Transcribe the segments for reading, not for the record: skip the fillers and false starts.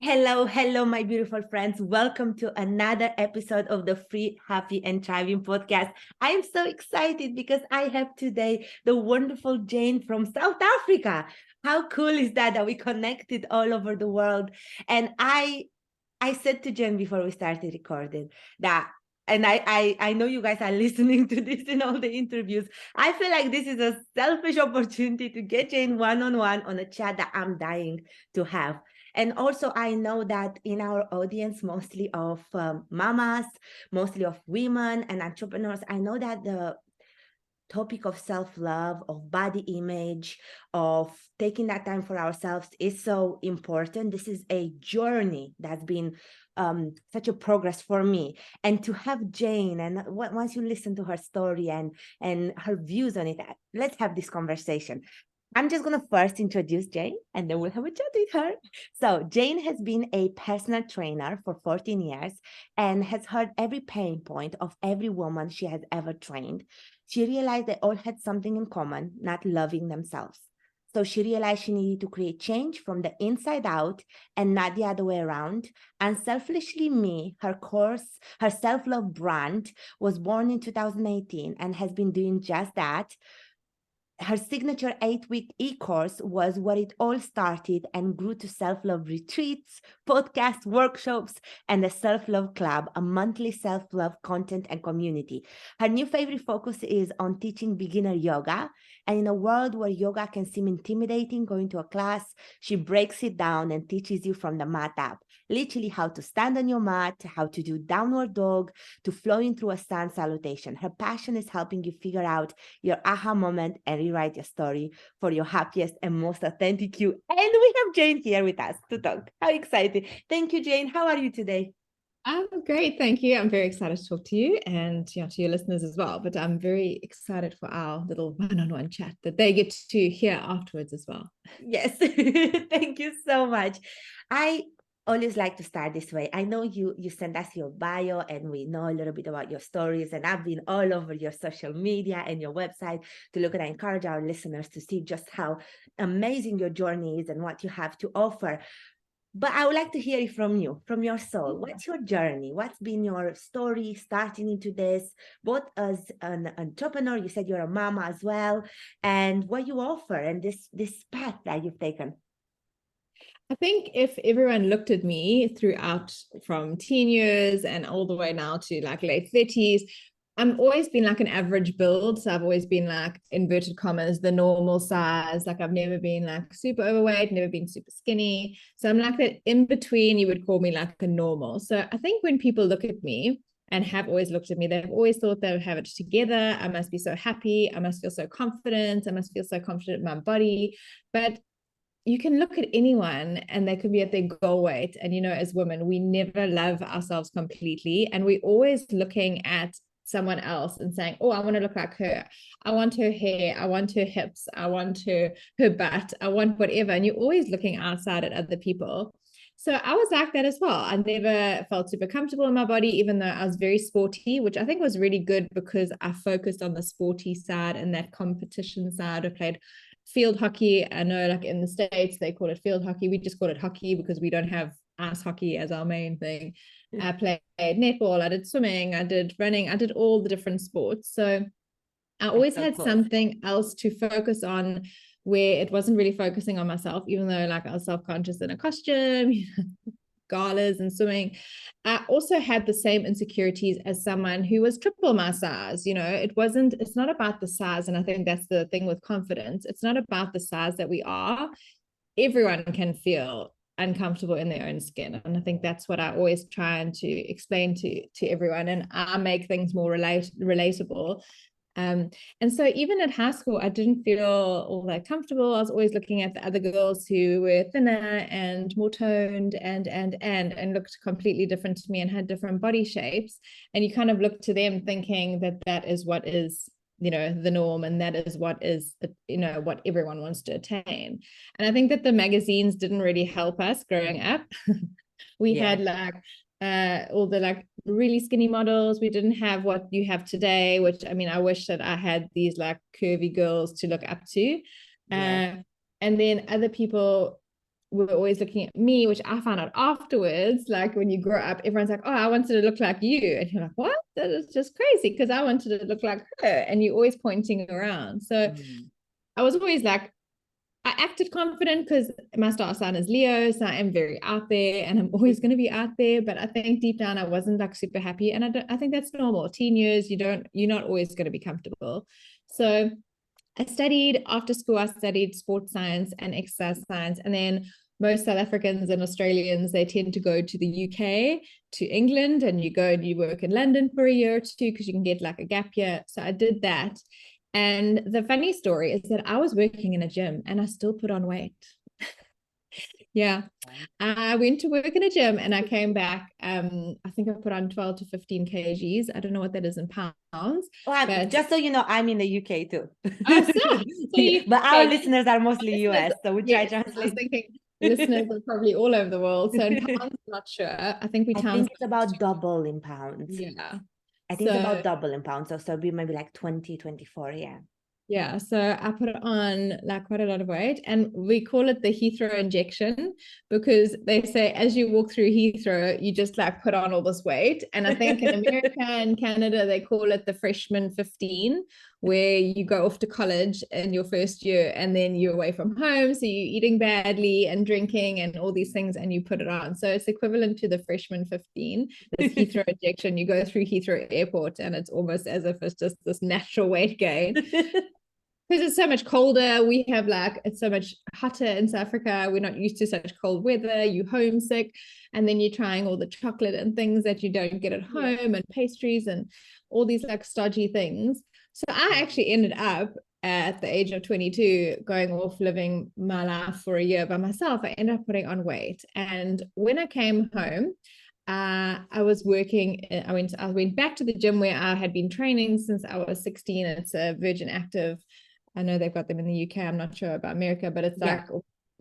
Hello, hello, my beautiful friends. Welcome to another episode of the Free, Happy, and Thriving podcast. I am so excited because I have today the wonderful Jane from South Africa. How cool is that we connected all over the world? And I said to Jane before we started recording that, and I know you guys are listening to this in all the interviews. I feel like this is a selfish opportunity to get Jane one-on-one on a chat that I'm dying to have. And also, I know that in our audience, mostly of mamas, mostly of women and entrepreneurs, I know that the topic of self-love, of body image, of taking that time for ourselves is so important. This is a journey that's been such a progress for me. And to have Jane, and once you listen to her story and her views on it, let's have this conversation. I'm just going to first introduce Jane and then we'll have a chat with her. So, Jane has been a personal trainer for 14 years and has heard every pain point of every woman she has ever trained. She realized they all had something in common, not loving themselves. So she realized she needed to create change from the inside out and not the other way around. Unselfishly Me, her course, her self-love brand, was born in 2018 and has been doing just that. Her signature 8-week e-course was where it all started and grew to self-love retreats, podcasts, workshops, and a self-love club, a monthly self-love content and community. Her new favorite focus is on teaching beginner yoga. And in a world where yoga can seem intimidating, going to a class, she breaks it down and teaches you from the mat up. Literally how to stand on your mat, how to do downward dog, to flowing through a sun salutation. Her passion is helping you figure out your aha moment and rewrite your story for your happiest and most authentic you. And we have Jane here with us to talk. How exciting. Thank you, Jane. How are you today? I'm great, thank you. I'm very excited to talk to you and to your listeners as well. But I'm very excited for our little one-on-one chat that they get to hear afterwards as well. Yes, thank you so much. I always like to start this way. I know you send us your bio and we know a little bit about your stories, and I've been all over your social media and your website to look, and I encourage our listeners to see just how amazing your journey is and what you have to offer. But I would like to hear it from you, from your soul. What's your journey? What's been your story starting into this, both as an entrepreneur, you said you're a mama as well, and what you offer and this path that you've taken? I think if everyone looked at me throughout from teen years and all the way now to like late 30s, I'm always been like an average build. So I've always been like inverted commas, the normal size. Like I've never been like super overweight, never been super skinny. So I'm like that in between, you would call me like a normal. So I think when people look at me and have always looked at me, they've always thought they would have it together. I must be so happy. I must feel so confident. I must feel so confident in my body. But you can look at anyone and they could be at their goal weight. And, as women, we never love ourselves completely. And we're always looking at someone else and saying, oh, I want to look like her. I want her hair. I want her hips. I want her butt. I want whatever. And you're always looking outside at other people. So I was like that as well. I never felt super comfortable in my body, even though I was very sporty, which I think was really good because I focused on the sporty side and that competition side. I played field hockey. I know like in the States, they call it field hockey. We just call it hockey because we don't have ice hockey as our main thing. I played netball, I did swimming, I did running, I did all the different sports. So I always had something else to focus on where it wasn't really focusing on myself, even though like I was self-conscious in a costume, galas and swimming. I also had the same insecurities as someone who was triple my size. It's not about the size. And I think that's the thing with confidence. It's not about the size that we are. Everyone can feel uncomfortable in their own skin. And I think that's what I always try to explain to everyone. And I make things more relatable. And so even at high school, I didn't feel all that comfortable. I was always looking at the other girls who were thinner and more toned and looked completely different to me and had different body shapes. And you kind of look to them thinking that is what is, the norm, and that is what is, what everyone wants to attain. And I think that the magazines didn't really help us growing up. We had like all the like really skinny models. We didn't have what you have today, which I mean, I wish that I had these like curvy girls to look up to. And then other people were always looking at me, which I found out afterwards. Like when you grow up, everyone's like, oh, I wanted to look like you. And you're like, what? That is just crazy because I wanted to look like her. And you're always pointing around. So I was always like, I acted confident because my star sign is Leo. So I am very out there and I'm always going to be out there. But I think deep down, I wasn't like super happy. And I think that's normal. Teen years, you're not always going to be comfortable. So I studied after school, I studied sports science and exercise science. And then most South Africans and Australians, they tend to go to the UK, to England, and you go and you work in London for a year or two because you can get like a gap year. So I did that. And the funny story is that I was working in a gym and I still put on weight. Yeah. I went to work in a gym and I came back. I think I put on 12 to 15 kgs. I don't know what that is in pounds. Well, but just so you know, I'm in the UK too. Oh, so but our listeners are mostly US, so we try to translate. I was thinking listeners are probably all over the world. So in pounds, I'm not sure. I think I think it's about double in pounds. Yeah. I think it's about double in pounds. So be maybe like 20, 24. Yeah. Yeah, so I put on like quite a lot of weight, and we call it the Heathrow injection because they say as you walk through Heathrow, you just like put on all this weight. And I think in America and Canada, they call it the freshman 15, where you go off to college in your first year and then you're away from home. So you're eating badly and drinking and all these things, and you put it on. So it's equivalent to the freshman 15, this Heathrow injection. You go through Heathrow Airport, and it's almost as if it's just this natural weight gain. Because it's so much colder. We have like, it's so much hotter in South Africa. We're not used to such cold weather. You homesick, and then you're trying all the chocolate and things that you don't get at home, and pastries and all these like stodgy things. So I actually ended up at the age of 22 going off living my life for a year by myself. I ended up putting on weight. And when I came home, I was working. I went back to the gym where I had been training since I was 16. It's a Virgin Active. I know they've got them in the UK. I'm not sure about America, but it's like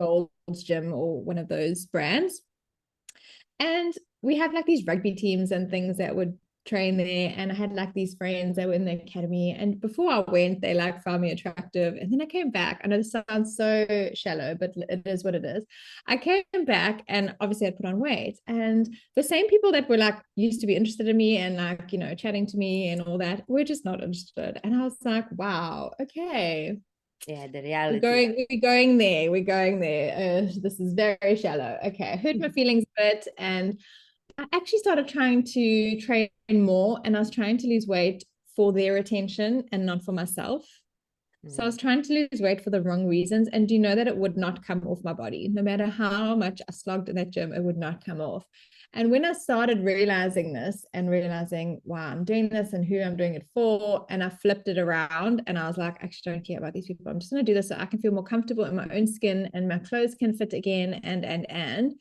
Gold's Gym or one of those brands. And we have like these rugby teams and things that would train there. And I had like these friends that were in the academy. And before I went, they like found me attractive. And then I came back. I know this sounds so shallow, but it is what it is. I came back and obviously I put on weight. And the same people that were like used to be interested in me and like, you know, chatting to me and all that, were just not interested. And I was like, wow, okay. Yeah, the reality. We're going there. This is very shallow. Okay, I hurt my feelings a bit, and I actually started trying to train more, and I was trying to lose weight for their attention and not for myself. So I was trying to lose weight for the wrong reasons. And do you know that it would not come off my body? No matter how much I slogged in that gym, it would not come off. And when I started realizing this and realizing, wow, I'm doing this and who I'm doing it for, and I flipped it around and I was like, I actually don't care about these people. I'm just going to do this so I can feel more comfortable in my own skin and my clothes can fit again. And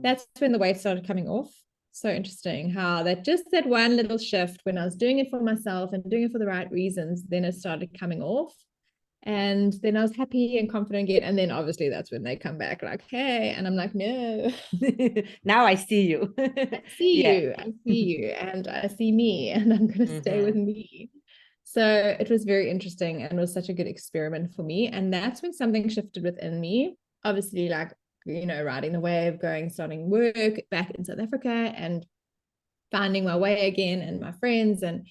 that's when the weight started coming off. So interesting how that one little shift, when I was doing it for myself and doing it for the right reasons, then it started coming off. And then I was happy and confident again. And then obviously that's when they come back like, hey, and I'm like, no. Now I see you. I see you, and I see me, and I'm going to stay with me. So it was very interesting and was such a good experiment for me. And that's when something shifted within me. Obviously, like, you know, riding the wave, starting work back in South Africa and finding my way again and my friends. And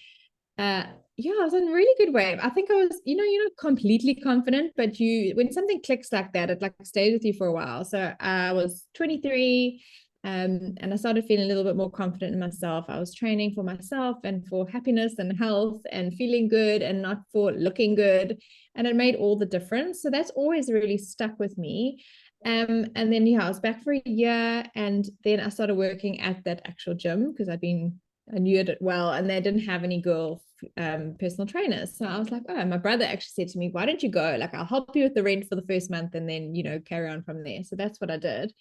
yeah, I was on a really good wave. I think I was, you know, you're not completely confident, but when something clicks like that, it like stays with you for a while. So I was 23 and I started feeling a little bit more confident in myself. I was training for myself and for happiness and health and feeling good and not for looking good. And it made all the difference. So that's always really stuck with me. And then, yeah, I was back for a year, and then I started working at that actual gym because I knew it well, and they didn't have any girl personal trainers. So I was like, oh, my brother actually said to me, why don't you go? Like, I'll help you with the rent for the first month and then, you know, carry on from there. So that's what I did.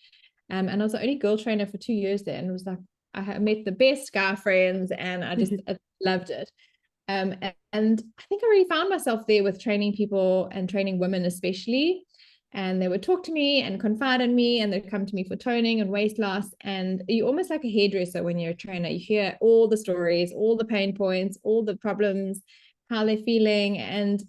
And I was the only girl trainer for 2 years there, and it was like, I met the best guy friends, and I just I loved it. And I think I really found myself there with training people and training women especially. And they would talk to me and confide in me, and they'd come to me for toning and weight loss. And you're almost like a hairdresser when you're a trainer. You hear all the stories, all the pain points, all the problems, how they're feeling. And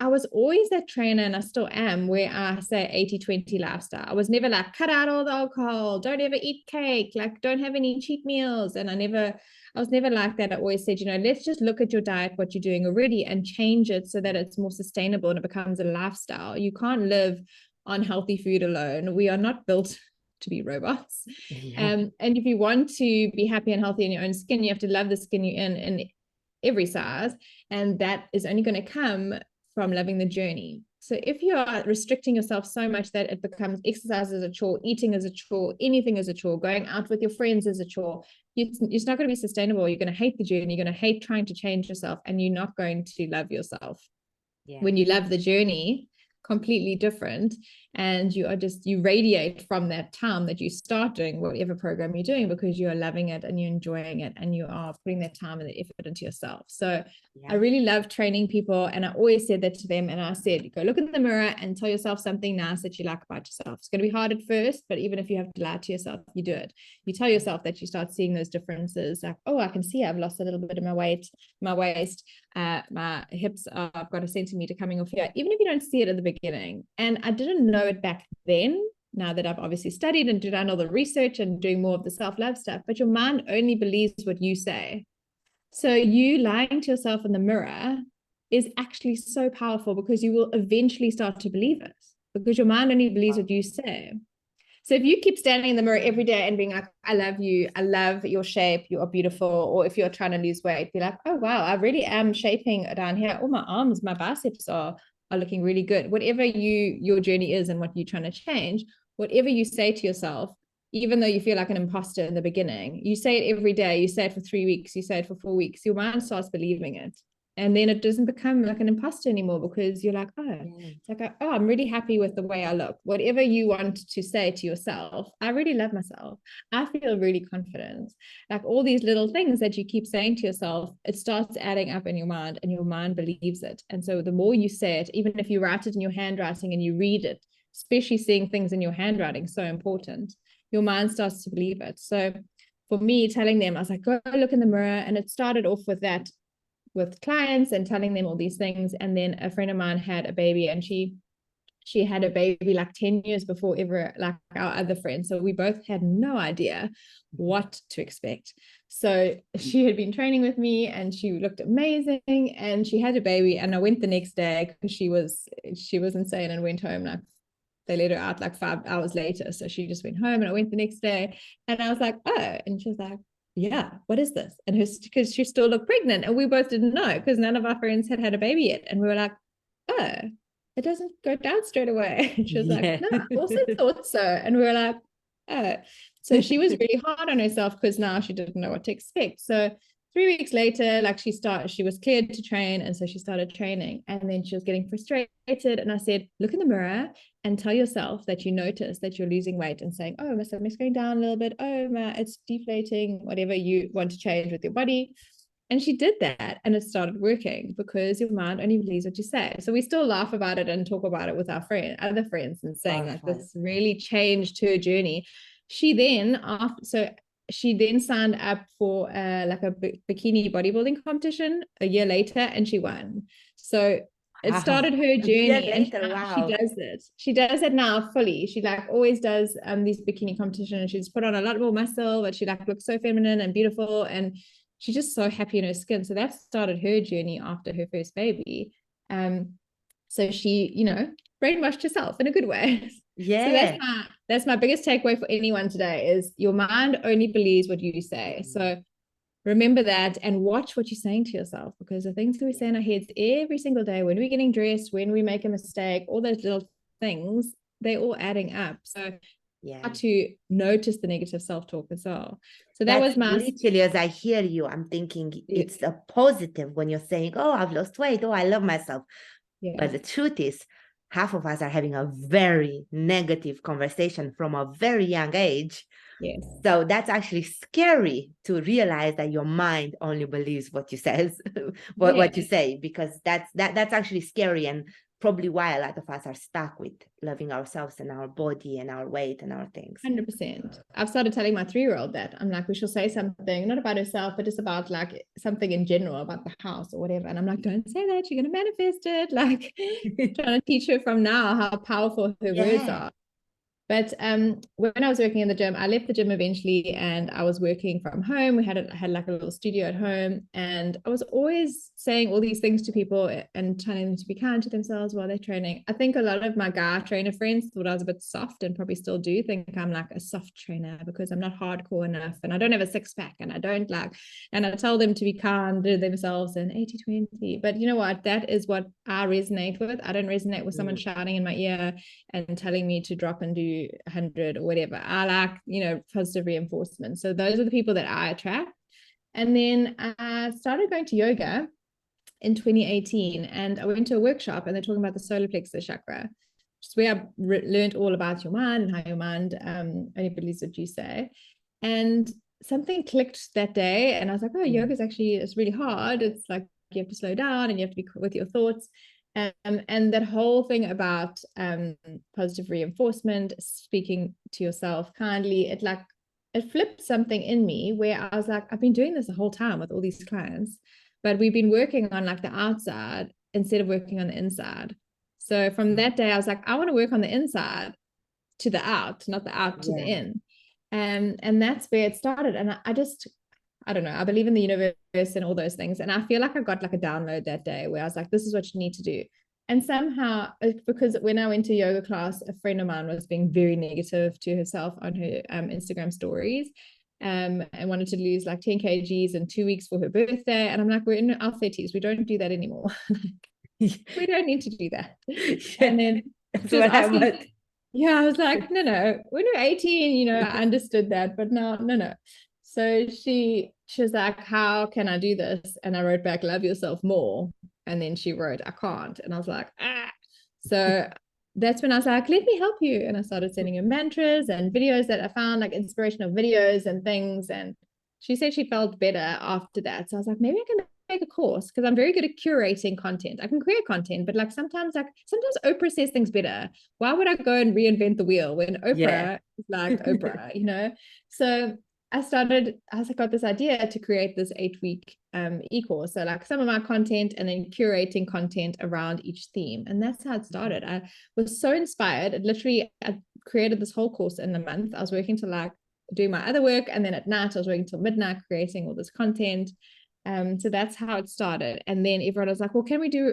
I was always that trainer, and I still am, where I say 80-20 lifestyle. I was never like, cut out all the alcohol, don't ever eat cake, like don't have any cheat meals. And I was never like that. I always said, let's just look at your diet, what you're doing already, and change it so that it's more sustainable and it becomes a lifestyle. You can't live on healthy food alone. We are not built to be robots. Yeah. And if you want to be happy and healthy in your own skin, you have to love the skin you're in every size. And that is only going to come from loving the journey. So if you are restricting yourself so much that it becomes exercise as a chore, eating as a chore, anything as a chore, going out with your friends as a chore, it's not going to be sustainable. You're going to hate the journey. You're going to hate trying to change yourself, and you're not going to love yourself. Yeah. When you love the journey, completely different, and you radiate from that time that you start doing whatever program you're doing, because you are loving it and you're enjoying it and you are putting that time and the effort into yourself. So I really love training people, and I always said that to them, and I said, go look in the mirror and tell yourself something nice that you like about yourself. It's going to be hard at first, but even if you have to lie to yourself, you do it. You tell yourself that, you start seeing those differences, like, oh, I can see I've lost a little bit of my waist, my hips, I've got a centimeter coming off here, even if you don't see it at the beginning. And I didn't know it back then. Now that I've obviously studied and done all the research and doing more of the self-love stuff, but your mind only believes what you say. So you lying to yourself in the mirror is actually so powerful, because you will eventually start to believe it, because your mind only believes what you say. So if you keep standing in the mirror every day and being like, I love you, I love your shape, you are beautiful. Or if you're trying to lose weight, be like, oh, wow, I really am shaping down here. Oh, my arms, my biceps are looking really good. Whatever your journey is and what you're trying to change, whatever you say to yourself, even though you feel like an imposter in the beginning, you say it every day, you say it for 3 weeks, you say it for 4 weeks, your mind starts believing it. And then it doesn't become like an imposter anymore, because you're like, it's like, oh, I'm really happy with the way I look. Whatever you want to say to yourself, I really love myself. I feel really confident. Like all these little things that you keep saying to yourself, it starts adding up in your mind, and your mind believes it. And so the more you say it, even if you write it in your handwriting and you read it, especially seeing things in your handwriting, so important, your mind starts to believe it. So for me, telling them, I was like, go look in the mirror. And it started off with that, with clients and telling them all these things. And then a friend of mine had a baby, and she had a baby like 10 years before ever, like our other friend. So we both had no idea what to expect. So she had been training with me, and she looked amazing, and she had a baby. And I went the next day, because she was insane, and went home. Like they let her out like 5 hours later. So she just went home, and I went the next day, and I was like, oh, and she was like, yeah, what is this? And because she still looked pregnant, and we both didn't know, because none of our friends had a baby yet. And we were like, oh, it doesn't go down straight away. And she was like, no, I also thought so. And we were like, oh. So she was really hard on herself, because now she didn't know what to expect. So 3 weeks later, like she was cleared to train. And so she started training, and then she was getting frustrated. And I said, look in the mirror and tell yourself that you notice that you're losing weight, and saying, oh, my stomach's going down a little bit. Oh, it's deflating, whatever you want to change with your body. And she did that, and it started working, because your mind only believes what you say. So we still laugh about it and talk about it with our other friends, and saying like, this really changed her journey. She then signed up for like a bikini bodybuilding competition a year later, and she won. So it started her journey, and she does it. She does it now fully. She like always does these bikini competitions. She's put on a lot more muscle, but she like looks so feminine and beautiful, and she's just so happy in her skin. So that started her journey after her first baby. So she, brainwashed herself in a good way. Yeah. So that's my biggest takeaway for anyone today, is your mind only believes what you say. So remember that, and watch what you're saying to yourself, because the things that we say in our heads every single day, when we're getting dressed, when we make a mistake, all those little things, they're all adding up. So to notice the negative self-talk as well. So that was my literally, as I hear you, I'm thinking it's a positive when you're saying, oh, I've lost weight, oh, I love myself. But the truth is, half of us are having a very negative conversation from a very young age. Yes. So that's actually scary, to realize that your mind only believes what you say, what you say, because that's actually scary. And probably why a lot of us are stuck with loving ourselves and our body and our weight and our things. 100%. I've started telling my 3-year-old that I'm like, we shall say something, not about herself, but just about like something in general about the house or whatever. And I'm like, don't say that, you're going to manifest it. Like trying to teach her from now how powerful her words are. But when I was working in the gym, I left the gym eventually and I was working from home. We had like a little studio at home, and I was always saying all these things to people and telling them to be kind to themselves while they're training. I think a lot of my guy trainer friends thought I was a bit soft, and probably still do think I'm like a soft trainer because I'm not hardcore enough and I don't have a six-pack and I don't like, and I tell them to be kind to themselves and 80-20. But you know what? That is what I resonate with. I don't resonate with someone shouting in my ear and telling me to drop and do 100 or whatever. I like, you know, positive reinforcement. So those are the people that I attract. And then I started going to yoga in 2018, and I went to a workshop and they're talking about the solar plexus chakra, which is where I learned all about your mind and how your mind only believes what you say. And something clicked that day, and I was like, oh, yoga is actually, it's really hard. It's like you have to slow down and you have to be with your thoughts. And that whole thing about positive reinforcement, speaking to yourself kindly, it flipped something in me where I was like, I've been doing this the whole time with all these clients, but we've been working on like the outside instead of working on the inside. So from that day, I was like, I want to work on the inside to the out, not the out to the in. And that's where it started. And I don't know, I believe in the universe and all those things. And I feel like I got like a download that day where I was like, this is what you need to do. And somehow, because when I went to yoga class, a friend of mine was being very negative to herself on her Instagram stories, and wanted to lose like 10 kgs in 2 weeks for her birthday. And I'm like, we're in our 30s. We don't do that anymore. We don't need to do that. And then that's what happened. Yeah, I was like, no, when we were 18, you know, I understood that, but no. So she was like, how can I do this? And I wrote back, love yourself more. And then she wrote, I can't. And I was like, ah. So that's when I was like, let me help you. And I started sending her mantras and videos that I found, like inspirational videos and things. And she said she felt better after that. So I was like, maybe I can make a course, because I'm very good at curating content. I can create content, but sometimes Oprah says things better. Why would I go and reinvent the wheel when Oprah is like Oprah, you know? So I got this idea to create this 8-week e-course. So like some of my content and then curating content around each theme. And that's how it started. I was so inspired. I created this whole course in a month. I was working to like doing my other work. And then at night, I was working till midnight, creating all this content. So that's how it started. And then everyone was like, well,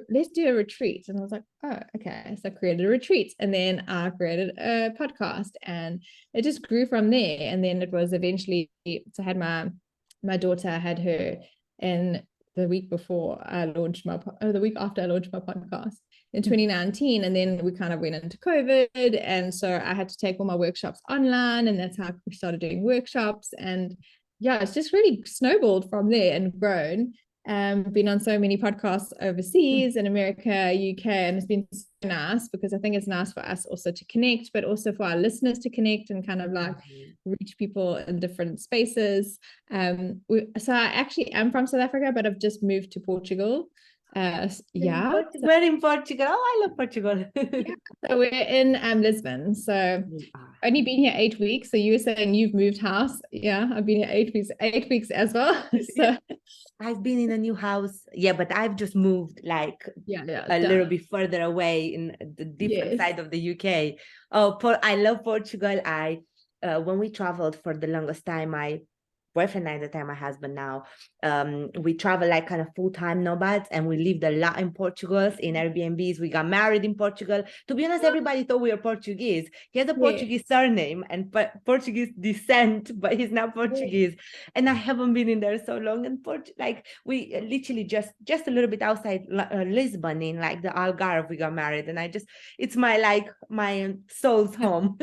let's do a retreat. And I was like, oh, okay. So I created a retreat, and then I created a podcast, and it just grew from there. And then it was eventually, so I had my daughter, I had her in the week after I launched my podcast in 2019. And then we kind of went into COVID. And so I had to take all my workshops online, and that's how we started doing workshops. And yeah, it's just really snowballed from there and grown. Been on so many podcasts overseas in America, UK, and it's been so nice, because I think it's nice for us also to connect, but also for our listeners to connect and kind of like reach people in different spaces. So I actually am from South Africa, but I've just moved to Portugal. We're in Portugal. Oh, I love Portugal. So we're in Lisbon. So only been here 8 weeks. So you were saying you've moved house. Yeah, I've been here 8 weeks as well. So I've been in a new house. Yeah, but I've just moved like a little bit further away in the different side of the UK. I love Portugal. When we traveled for the longest time, my boyfriend at the time, my husband now, we travel like kind of full-time nomads, and we lived a lot in Portugal in Airbnbs. We got married in Portugal. To be honest, everybody thought we were Portuguese. He has a Portuguese surname and Portuguese descent, but he's not Portuguese. And I haven't been in there so long. And like we literally just a little bit outside Lisbon, in like the Algarve, we got married. And it's my soul's home,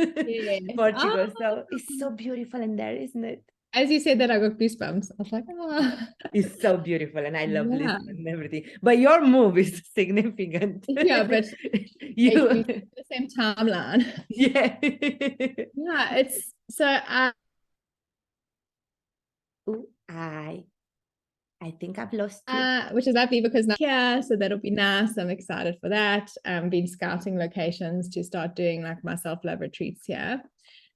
Portugal. So it's so beautiful in there, isn't it? As you said that, I got goosebumps. I was like, oh. It's so beautiful, and I love Lisbon and everything. But your move is significant. Yeah, but the same timeline. Yeah. Yeah, it's so. I I think I've lost you. Which is lovely because now here, so that'll be nice. I'm excited for that. Been scouting locations to start doing like my self-love retreats here.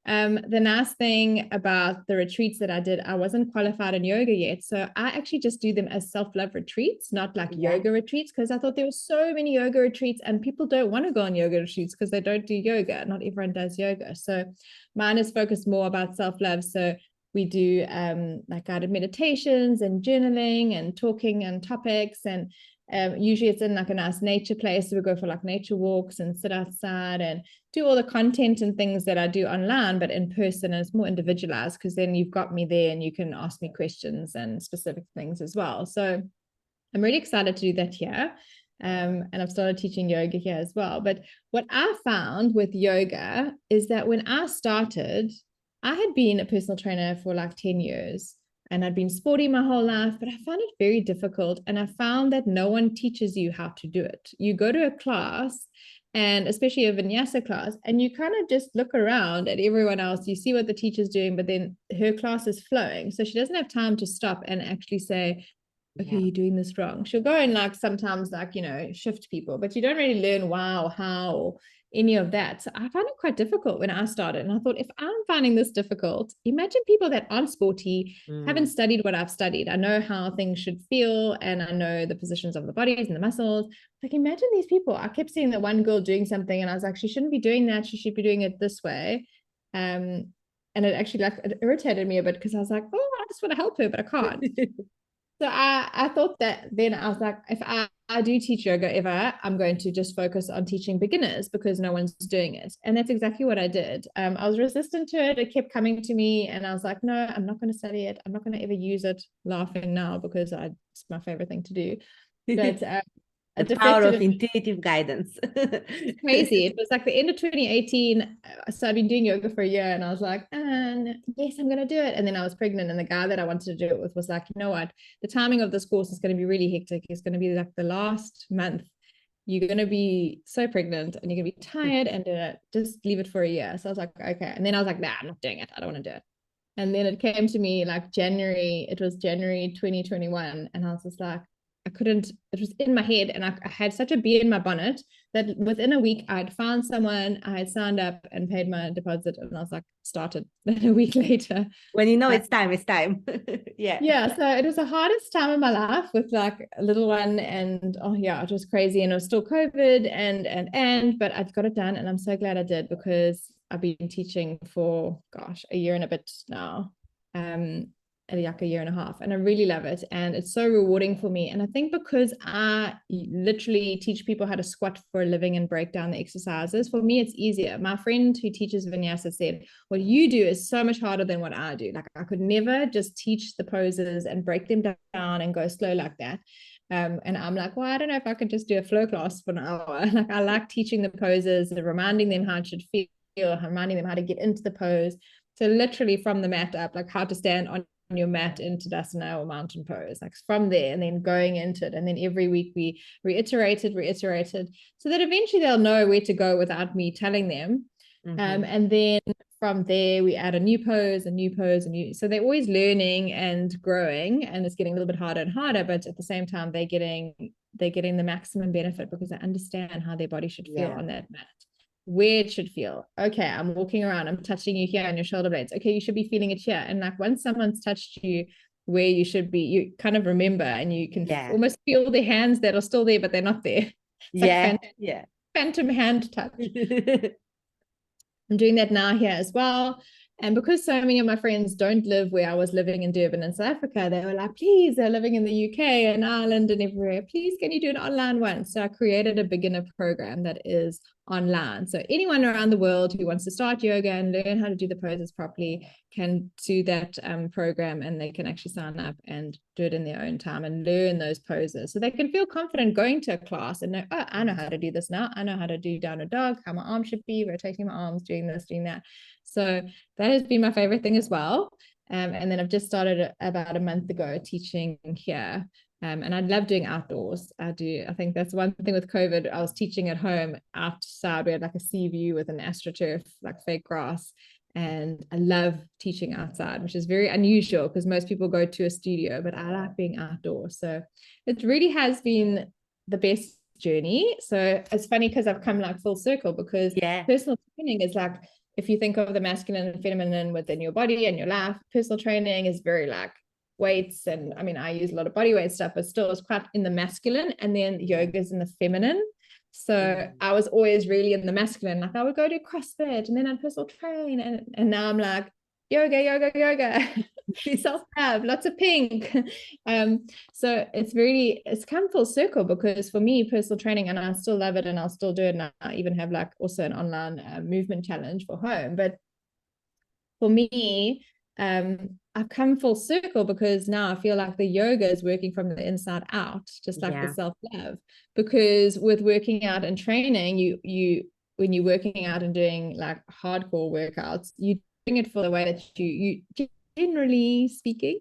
The nice thing about the retreats that I did, I wasn't qualified in yoga yet. So I actually just do them as self-love retreats, not like yoga retreats, because I thought there were so many yoga retreats and people don't want to go on yoga retreats because they don't do yoga. Not everyone does yoga. So mine is focused more about self-love. So we do like guided meditations and journaling and talking on topics, and usually it's in like a nice nature place. So we go for like nature walks and sit outside and do all the content and things that I do online, but in person, and it's more individualized because then you've got me there and you can ask me questions and specific things as well. So I'm really excited to do that here. And I've started teaching yoga here as well. But what I found with yoga is that when I started, I had been a personal trainer for like 10 years and I'd been sporty my whole life, but I found it very difficult. And I found that no one teaches you how to do it. You go to a class, and especially a vinyasa class, and you kind of just look around at everyone else. You see what the teacher's doing, but then her class is flowing. So she doesn't have time to stop and actually say, okay, you're doing this wrong. She'll go and like sometimes like, you know, shift people, but you don't really learn wow, how, any of that. So I found it quite difficult when I started. And I thought, if I'm finding this difficult, imagine people that aren't sporty, haven't studied what I've studied. I know how things should feel and I know the positions of the bodies and the muscles. Like, imagine these people. I kept seeing that one girl doing something and I was like, she shouldn't be doing that. She should be doing it this way. And it actually like it irritated me a bit because I was like, oh, I just want to help her, but I can't. So I thought that then I was like, if I do teach yoga ever, I'm going to just focus on teaching beginners because no one's doing it. And that's exactly what I did. I was resistant to it. It kept coming to me and I was like, no, I'm not going to study it. I'm not going to ever use it, laughing now because it's my favorite thing to do. But the power of intuitive guidance. Crazy. It was like the end of 2018. So I'd been doing yoga for a year and I was like, yes, I'm going to do it. And then I was pregnant and the guy that I wanted to do it with was like, you know what? The timing of this course is going to be really hectic. It's going to be like the last month. You're going to be so pregnant and you're going to be tired and just leave it for a year. So I was like, okay. And then I was like, nah, I'm not doing it. I don't want to do it. And then it came to me like it was January 2021. And I was just like, it was in my head and I had such a bee in my bonnet that within a week I'd found someone, I had signed up and paid my deposit and I was like, started. Then a week later. When you know it's time. Yeah. So it was the hardest time in my life with like a little one and it was crazy and it was still COVID but I've got it done and I'm so glad I did because I've been teaching for, a year and a bit now. Like a year and a half and I really love it and it's so rewarding for me. And I think because I literally teach people how to squat for a living and break down the exercises, for me it's easier. My friend who teaches vinyasa said what you do is so much harder than what I do. Like I could never just teach the poses and break them down and go slow like that. And I'm like, well, I don't know if I could just do a flow class for an hour. Like I like teaching the poses and reminding them how it should feel, reminding them how to get into the pose. So literally from the mat up, like how to stand on your mat into Tadasana or mountain pose, like from there and then going into it. And then every week we reiterated, so that eventually they'll know where to go without me telling them. And then from there we add a new pose, so they're always learning and growing and it's getting a little bit harder and harder, but at the same time they're getting the maximum benefit because they understand how their body should feel on that mat, where it should feel. Okay, I'm walking around, I'm touching you here on your shoulder blades. Okay, you should be feeling it here. And like once someone's touched you where you should be, you kind of remember and you can almost feel the hands that are still there, but they're not there. It's phantom hand touch. I'm doing that now here as well. And because so many of my friends don't live where I was living in Durban in South Africa, they were like, please, they're living in the UK and Ireland and everywhere. Please, can you do an online one? So I created a beginner program that is online. So anyone around the world who wants to start yoga and learn how to do the poses properly can do that program, and they can actually sign up and do it in their own time and learn those poses. So they can feel confident going to a class and know, oh, I know how to do this now. I know how to do downward dog, how my arm should be, rotating my arms, doing this, doing that. So that has been my favorite thing as well. And then I've just started about a month ago teaching here. And I love doing outdoors. I think that's one thing with COVID. I was teaching at home outside. We had like a sea view with an astroturf, like fake grass. And I love teaching outside, which is very unusual because most people go to a studio, but I like being outdoors. So it really has been the best journey. So it's funny because I've come like full circle, because Yeah. personal training is like, if you think of the masculine and feminine within your body and your life, personal training is very like weights. And I mean, I use a lot of body weight stuff, but still it's quite in the masculine, and then yoga is in the feminine. So I was always really in the masculine, like I would go to CrossFit and then I'd personal train, and now I'm like yoga, self-love, lots of pink. So it's come full circle, because for me, personal training, and I still love it and I'll still do it, and I even have like also an online movement challenge for home. But for me, I've come full circle, because now I feel like the yoga is working from the inside out, just like the self-love. Because with working out and training, you when you're working out and doing like hardcore workouts, you're doing it for the way that you generally speaking,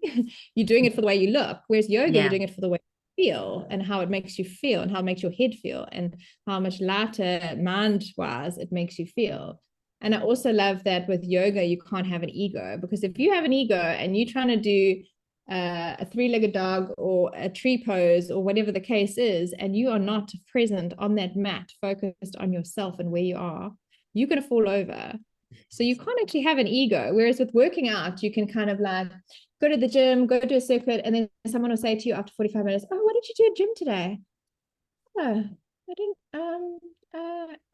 you're doing it for the way you look. Whereas yoga, you're doing it for the way you feel, and how it makes you feel, and how it makes your head feel, and how much lighter mind-wise it makes you feel. And I also love that with yoga, you can't have an ego, because if you have an ego and you're trying to do a three-legged dog or a tree pose or whatever the case is, and you are not present on that mat, focused on yourself and where you are, you're going to fall over. So you can't actually have an ego. Whereas with working out, you can kind of like go to the gym, go to a circuit, and then someone will say to you after 45 minutes, oh, what did you do at gym today? Oh, I didn't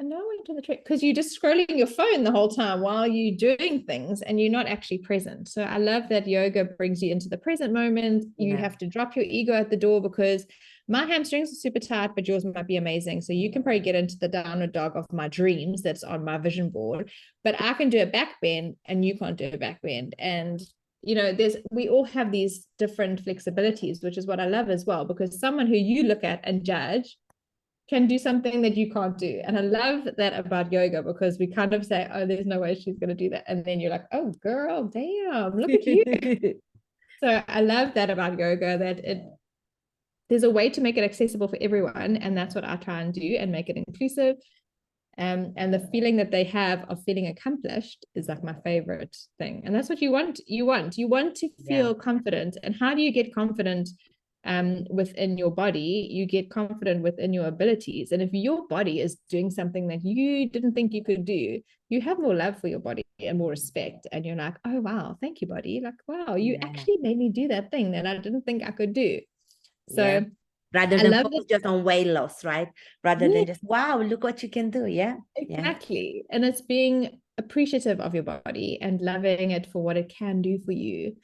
no, I went to the trip, because you're just scrolling your phone the whole time while you're doing things and you're not actually present. So I love that yoga brings you into the present moment. You have to drop your ego at the door, because my hamstrings are super tight, but yours might be amazing. So you can probably get into the downward dog of my dreams that's on my vision board, but I can do a back bend and you can't do a back bend. And we all have these different flexibilities, which is what I love as well, because someone who you look at and judge can do something that you can't do. And I love that about yoga, because we kind of say, oh, there's no way she's going to do that. And then you're like, oh, girl, damn, look at you. So I love that about yoga, that there's a way to make it accessible for everyone. And that's what I try and do, and make it inclusive. And the feeling that they have of feeling accomplished is like my favorite thing. And that's what you want. You want to feel confident. And how do you get confident within your body? You get confident within your abilities. And if your body is doing something that you didn't think you could do, you have more love for your body and more respect. And you're like, oh, wow, thank you, body. Like, wow, you actually made me do that thing that I didn't think I could do. So rather than focus just on weight loss, right? Rather than just, wow, look what you can do. Exactly. And it's being appreciative of your body and loving it for what it can do for you.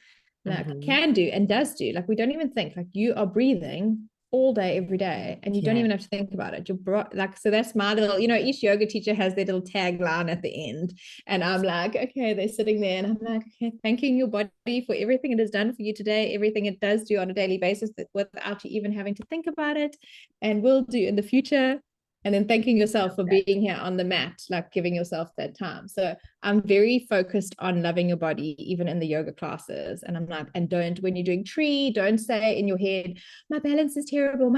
Like can do and does do. Like we don't even think, like you are breathing all day, every day, and you don't even have to think about it. You're like, so that's my little, each yoga teacher has their little tagline at the end. And I'm like, okay, they're sitting there and I'm like, okay, thanking your body for everything it has done for you today, everything it does do on a daily basis without you even having to think about it, and will do in the future. And then thanking yourself for being here on the mat, like giving yourself that time. So I'm very focused on loving your body, even in the yoga classes. And I'm like, and when you're doing tree, don't say in your head, my balance is terrible,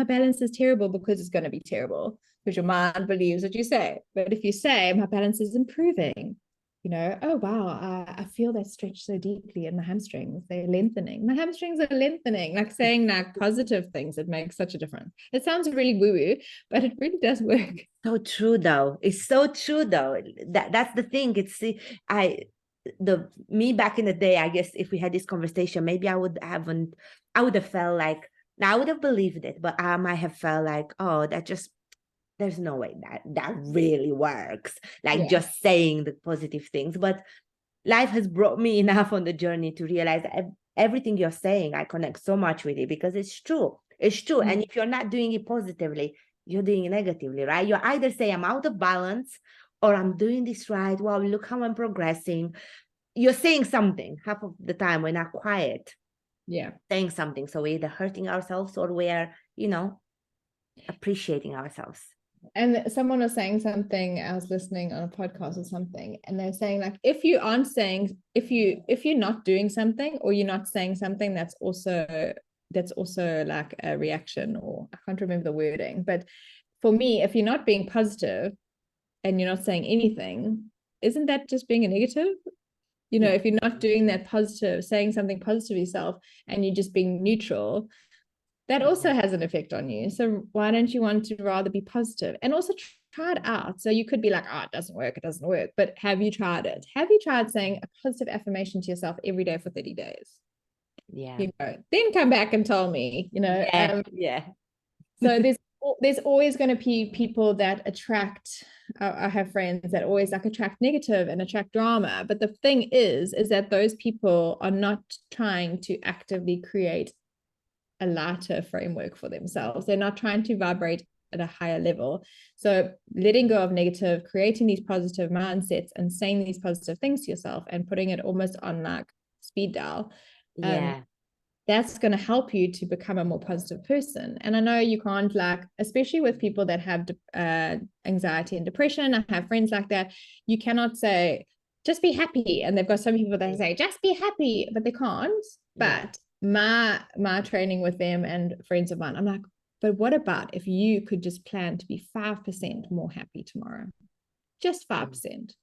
because it's going to be terrible, because your mind believes what you say. But if you say, my balance is improving, oh, wow, I feel that stretch so deeply in my hamstrings. They're lengthening. My hamstrings are lengthening. Like saying like positive things, it makes such a difference. It sounds really woo-woo, but it really does work. So true, though. It's so true, though. That's the thing. Me back in the day, I guess if we had this conversation, maybe I would have felt like, now I would have believed it, but I might have felt like, oh, there's no way that really works. Like just saying the positive things. But life has brought me enough on the journey to realize that everything you're saying, I connect so much with it, because it's true. It's true. And if you're not doing it positively, you're doing it negatively, right? You either say I'm out of balance, or I'm doing this right. Wow, look how I'm progressing. You're saying something. Half of the time we're not quiet. Saying something. So we're either hurting ourselves, or we're, appreciating ourselves. And someone was saying something, I was listening on a podcast or something, and they're saying like, if you're not doing something, or you're not saying something, that's also like a reaction, or I can't remember the wording. But for me, if you're not being positive and you're not saying anything, isn't that just being a negative? You know, if you're not doing that positive, saying something positive to yourself, and you're just being neutral, that also has an effect on you. So why don't you want to rather be positive? And also try it out. So you could be like, oh, it doesn't work. But have you tried it? Have you tried saying a positive affirmation to yourself every day for 30 days? Yeah. You know, then come back and tell me, you know. Yeah. So there's always going to be people that attract, I have friends that always like attract negative and attract drama. But the thing is that those people are not trying to actively create a lighter framework for themselves. They're not trying to vibrate at a higher level. So letting go of negative, creating these positive mindsets and saying these positive things to yourself and putting it almost on like speed dial. That's going to help you to become a more positive person. And I know you can't, like, especially with people that have anxiety and depression, I have friends like that, you cannot say, just be happy. And they've got some people that say, just be happy, but they can't. But my training with them and friends of mine, I'm like, but what about if you could just plan to be 5% more happy tomorrow? Just 5%.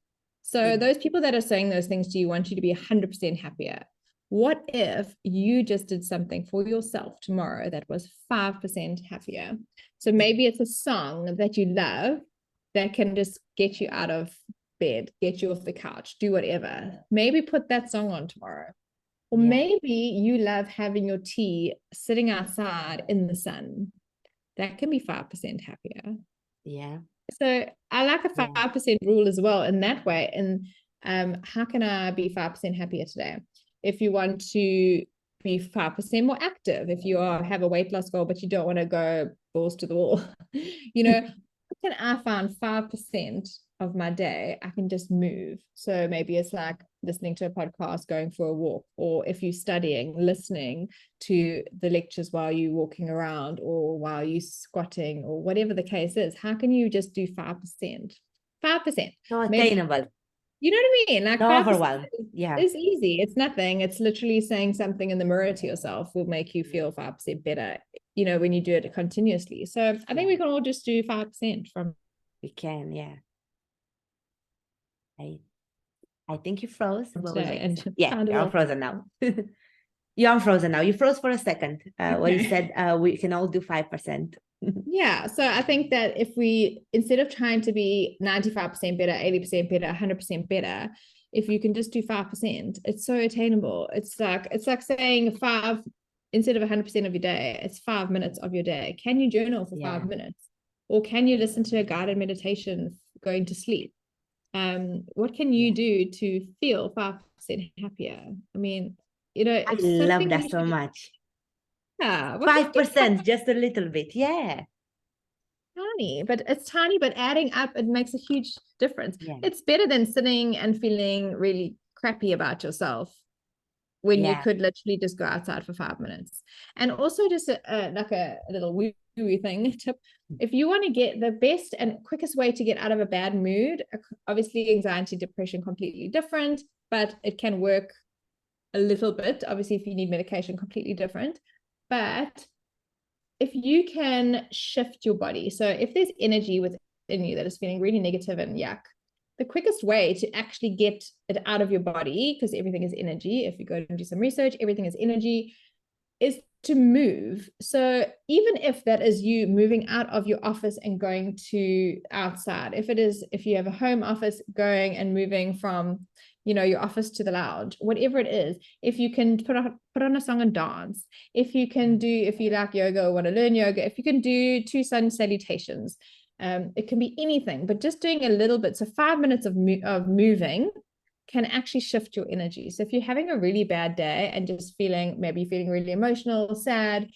So those people that are saying those things to you want you to be 100% happier. What if you just did something for yourself tomorrow that was 5% happier? So maybe it's a song that you love that can just get you out of bed, get you off the couch, do whatever. Maybe put that song on tomorrow. Or maybe you love having your tea sitting outside in the sun. That can be 5% happier. Yeah. So I like a 5% rule as well in that way. And how can I be 5% happier today? If you want to be 5% more active, if you have a weight loss goal, but you don't want to go balls to the wall, you know, how can I find 5% of my day I can just move? So maybe it's like listening to a podcast, going for a walk, or if you're studying, listening to the lectures while you're walking around or while you're squatting or whatever the case is. How can you just do 5%? 5%. So attainable. You know what I mean? Like 5% is easy. It's nothing. It's literally saying something in the mirror to yourself will make you feel 5% better, you know, when you do it continuously. So I think we can all just do 5% from. We can, I think you froze. You're unfrozen now. You're unfrozen now. You froze for a second. When you said we can all do 5%. Yeah. So I think that if we, instead of trying to be 95% better, 80% better, 100% better, if you can just do 5%, it's so attainable. It's like saying instead of 100% of your day, it's 5 minutes of your day. Can you journal for 5 minutes? Or can you listen to a guided meditation going to sleep? What can you do to feel 5% happier? I mean, you know, I love that so much. Yeah, 5%, just a little bit. Yeah. Tiny, but it's tiny, but adding up, it makes a huge difference. It's better than sitting and feeling really crappy about yourself when you could literally just go outside for 5 minutes. And also just like a little woo thing tip. If you want to get the best and quickest way to get out of a bad mood, obviously anxiety, depression, completely different, but it can work a little bit. Obviously, if you need medication, completely different. But if you can shift your body, so if there's energy within you that is feeling really negative and yuck, the quickest way to actually get it out of your body, because everything is energy, if you go and do some research, everything is energy, is to move. So even if that is you moving out of your office and going to outside, if you have a home office, going and moving from, you know, your office to the lounge, whatever it is, if you can put on a song and dance, if you like yoga or want to learn yoga, if you can do 2 sun salutations, it can be anything, but just doing a little bit. So 5 minutes of moving can actually shift your energy. So if you're having a really bad day and just feeling really emotional, sad,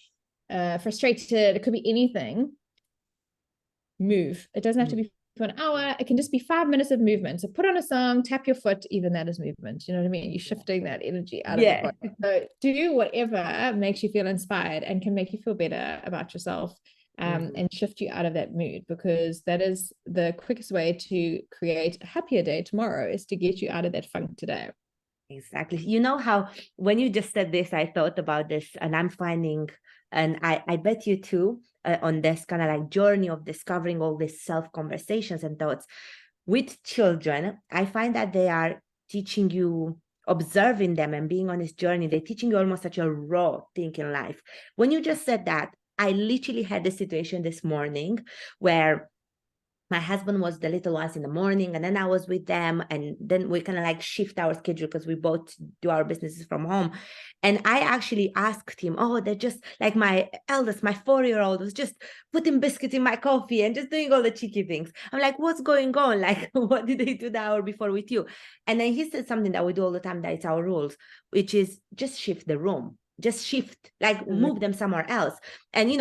frustrated, it could be anything, move. It doesn't have to be for an hour. It can just be 5 minutes of movement. So put on a song, tap your foot, even that is movement. You know what I mean? You're shifting that energy out of your body. So do whatever makes you feel inspired and can make you feel better about yourself, and shift you out of that mood, because that is the quickest way to create a happier day tomorrow, is to get you out of that funk today. Exactly. You know how when you just said this, I thought about this, and I'm finding, and I bet you too, on this kind of like journey of discovering all these self-conversations and thoughts with children, I find that they are teaching you observing them and being on this journey, they're teaching you almost such a raw thing in life. When you just said that, I literally had this situation this morning where my husband was the little ones in the morning, and then I was with them, and then we kind of like shift our schedule because we both do our businesses from home. And I actually asked him, oh, they're just like my eldest, my 4-year-old was just putting biscuits in my coffee and just doing all the cheeky things. I'm like, what's going on? Like, what did they do the hour before with you? And then he said something that we do all the time, that it's our rules, which is just shift the room, just shift, like move them somewhere else. And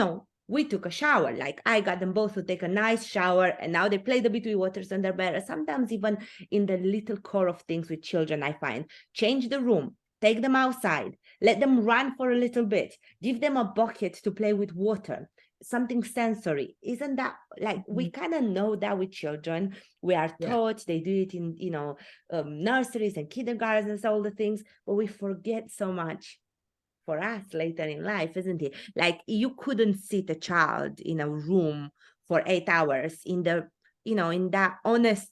we took a shower. Like, I got them both to take a nice shower, and now they play the between waters under bed. Sometimes even in the little core of things with children, I find, change the room, take them outside, let them run for a little bit, give them a bucket to play with water, something sensory. Isn't that like, we kind of know that with children, we are taught, they do it in nurseries and kindergartens and all the things, but we forget so much for us later in life, isn't it? Like, you couldn't sit a child in a room for 8 hours in the, in that honest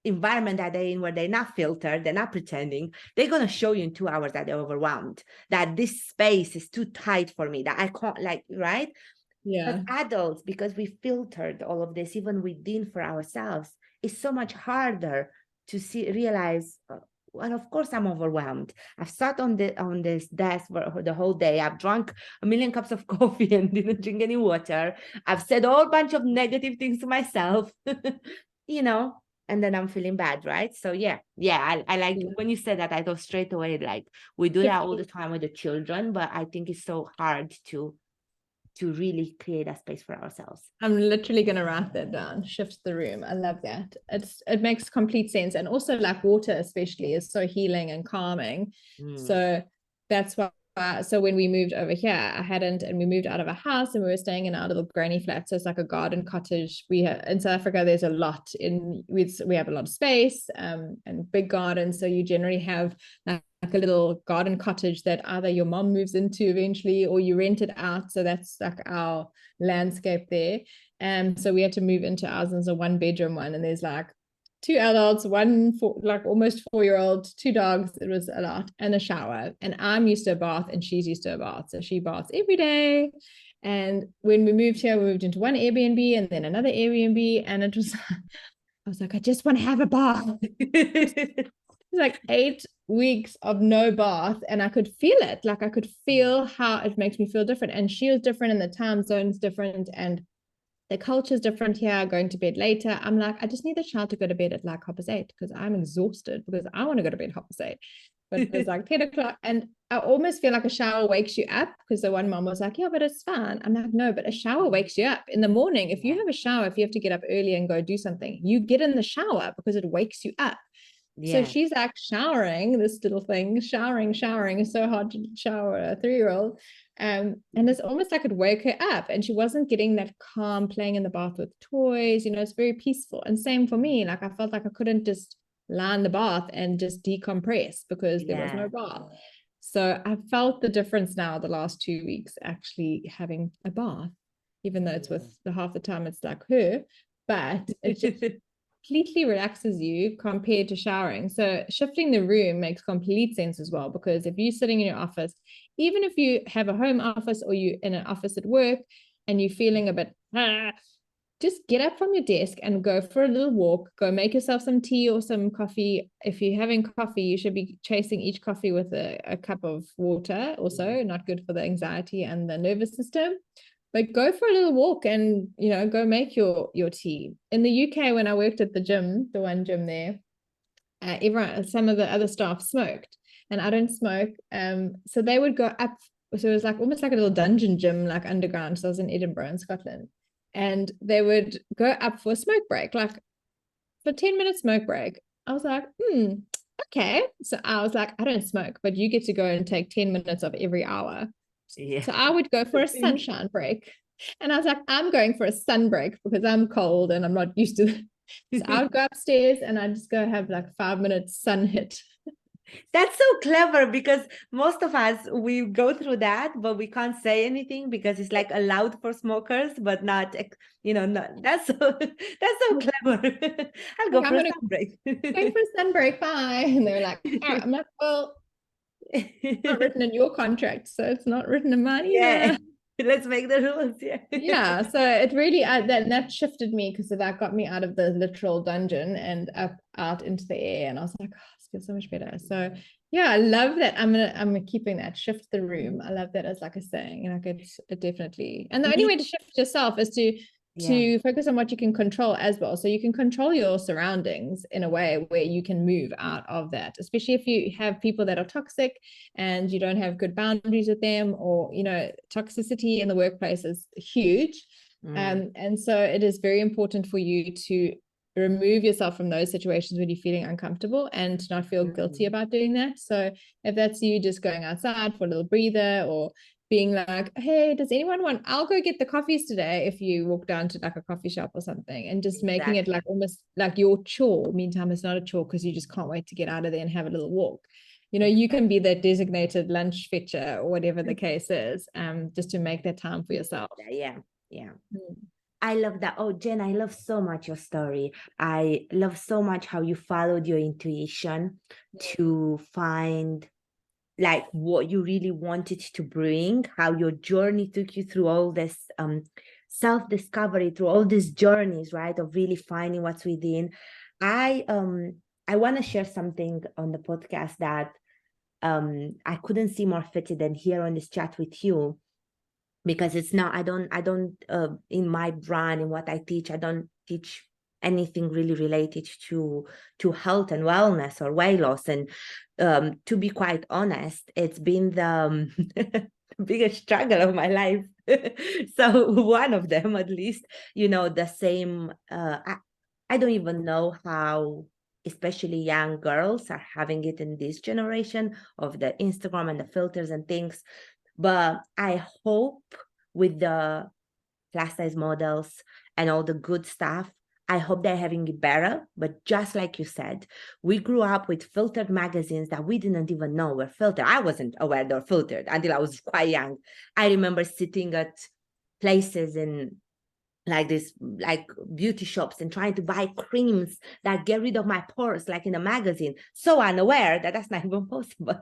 environment that they're in, where they're not filtered, they're not pretending. They're going to show you in 2 hours that they're overwhelmed, that this space is too tight for me, that I can't, like, right? Yeah. But adults, because we filtered all of this, even within for ourselves, it's so much harder to realize, well, of course I'm overwhelmed. I've sat on this desk for the whole day. I've drunk a million cups of coffee and didn't drink any water. I've said a whole bunch of negative things to myself, and then I'm feeling bad, right? So yeah, I like when you said that, I thought straight away, like, we do that all the time with the children, but I think it's so hard to really create a space for ourselves. I'm literally going to write that down. Shift the room. I love that. It makes complete sense. And also, like, water especially is so healing and calming. So that's why. So when we moved over here, and we moved out of a house, and we were staying in our little granny flat. So it's like a garden cottage. We have in South Africa, there's a lot we have a lot of space and big gardens. So you generally have like a little garden cottage that either your mom moves into eventually, or you rent it out. So that's like our landscape there. So we had to move into ours, and it's a 1-bedroom one, and there's like 2 adults, one like almost 4-year-old, 2 dogs. It was a lot, and a shower. And I'm used to a bath, and she's used to a bath, so she baths every day. And when we moved here, we moved into one Airbnb and then another Airbnb, and it was I was like, I just want to have a bath. It's like 8 weeks of no bath, and I could feel it. Like, I could feel how it makes me feel different. And she was different, and the time zone's different, and the culture is different here, going to bed later. I'm like, I just need the child to go to bed at like 8:30 because I'm exhausted, because I want to go to bed 8:30. But it's like 10 o'clock, and I almost feel like a shower wakes you up, because the one mom was like, yeah, but it's fine. I'm like, no, but a shower wakes you up in the morning. If you have a shower, if you have to get up early and go do something, you get in the shower because it wakes you up. So she's like showering, this little thing, showering. It's so hard to shower a 3-year-old. And it's almost like it woke her up, and she wasn't getting that calm playing in the bath with toys. It's very peaceful. And same for me. Like, I felt like I couldn't just lie in the bath and just decompress because there was no bath. So I felt the difference now the last 2 weeks, actually having a bath, even though it's with the half the time it's like her, but it just completely relaxes you compared to showering. So shifting the room makes complete sense as well, because if you're sitting in your office, even if you have a home office or you're in an office at work and you're feeling a bit, just get up from your desk and go for a little walk. Go make yourself some tea or some coffee. If you're having coffee, you should be chasing each coffee with a cup of water. Also, not good for the anxiety and the nervous system. But go for a little walk and, go make your tea. In the UK, when I worked at the gym, the one gym there, some of the other staff smoked, and I don't smoke. So they would go up. So it was like almost like a little dungeon gym, like underground. So I was in Edinburgh in Scotland. And they would go up for a smoke break, like for 10-minute smoke break. I was like, okay. So I was like, I don't smoke, but you get to go and take 10 minutes of every hour. So I would go for a sunshine break. And I was like, I'm going for a sun break because I'm cold and I'm not used to it. So I would go upstairs and I'd just go have like 5 minutes sun hit. That's so clever because most of us, we go through that, but we can't say anything because it's like allowed for smokers, but not, not, that's so, that's so clever. I'll go Like, for I'm a gonna sun break. going for a sun break, bye. And they're like, all right. I'm like, well, it's not written in your contract, so it's not written in mine Yeah, either. let's make the rules. Yeah. Yeah, so it really that shifted me because that got me out of the literal dungeon and up out into the air, and I was like, oh, this feels so much better. So yeah, I love that. I'm keeping that, shift the room. I love that as like a saying, like it definitely. And the only way to shift yourself is Yeah. to focus on what you can control as well. So you can control your surroundings in a way where you can move out of that, especially if you have people that are toxic and you don't have good boundaries with them, or toxicity in the workplace is huge. And so it is very important for you to remove yourself from those situations when you're feeling uncomfortable and not feel guilty about doing that. So if that's you just going outside for a little breather, or being like, hey, does anyone want, I'll go get the coffees today, if you walk down to like a coffee shop or something, and just making it like almost like your chore. Meantime, it's not a chore because you just can't wait to get out of there and have a little walk. You can be that designated lunch fetcher or whatever the case is, just to make that time for yourself. Yeah. I love that. Oh, Jen, I love so much your story. I love so much how you followed your intuition to find like what you really wanted to bring, how your journey took you through all this self-discovery, through all these journeys, right, of really finding what's within. I want to share something on the podcast that I couldn't see more fitted than here on this chat with you, because it's not, I don't in my brand, in what I teach, I don't teach anything really related to health and wellness or weight loss. And to be quite honest, it's been the biggest struggle of my life. So one of them, at least, the same, I don't even know how especially young girls are having it in this generation of the Instagram and the filters and things. But I hope with the plus size models and all the good stuff, I hope they're having it better. But just like you said, we grew up with filtered magazines that we didn't even know were filtered. I wasn't aware they were filtered until I was quite young. I remember sitting at places in like this, like beauty shops, and trying to buy creams that get rid of my pores, like in a magazine, so unaware that that's not even possible.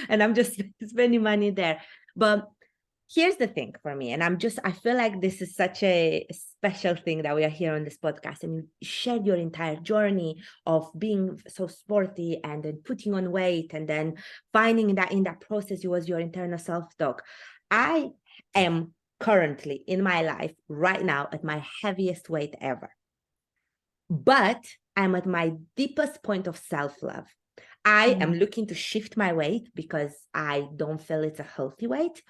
And I'm just spending money there. But here's the thing for me, and I feel like this is such a special thing that we are here on this podcast, and you shared your entire journey of being so sporty and then putting on weight, and then finding that in that process you was your internal self-talk. I am currently in my life right now at my heaviest weight ever, but I'm at my deepest point of self-love. I am looking to shift my weight because I don't feel it's a healthy weight,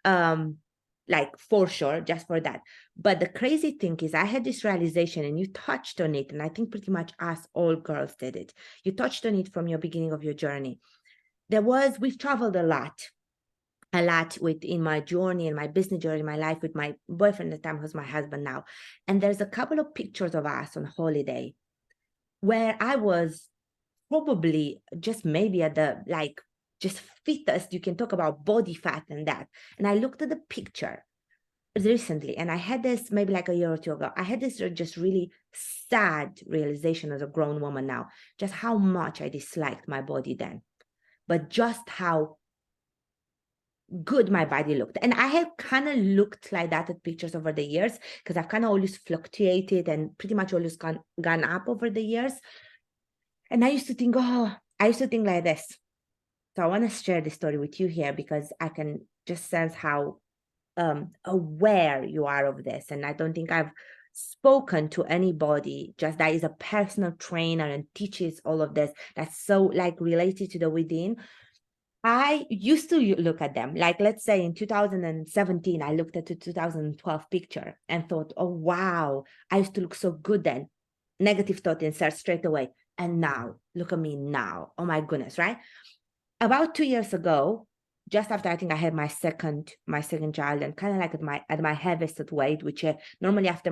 like for sure, just for that. But the crazy thing is, I had this realization, and you touched on it, and I think pretty much us all girls did it. You touched on it from your beginning of your journey. We've traveled a lot within my journey and my business journey, my life, with my boyfriend at the time, who's my husband now. And there's a couple of pictures of us on holiday where I was probably just maybe at the just fittest. You can talk about body fat and that. And I looked at the picture recently, and I had this maybe like a year or two ago. I had this just really sad realization as a grown woman now, just how much I disliked my body then, but just how good my body looked. And I have kind of looked like that at pictures over the years, because I've kind of always fluctuated and pretty much always gone up over the years. And I used to think like this. So I want to share this story with you here, because I can just sense how aware you are of this. And I don't think I've spoken to anybody just that is a personal trainer and teaches all of this, that's so like related to the within. I used to look at them, like, let's say in 2017, I looked at the 2012 picture and thought, oh, wow, I used to look so good then. Negative thought inserts straight away. And now, look at me now. Oh my goodness, right? About 2 years ago, just after I think I had my second child, and kind of like at my heaviest weight, which normally after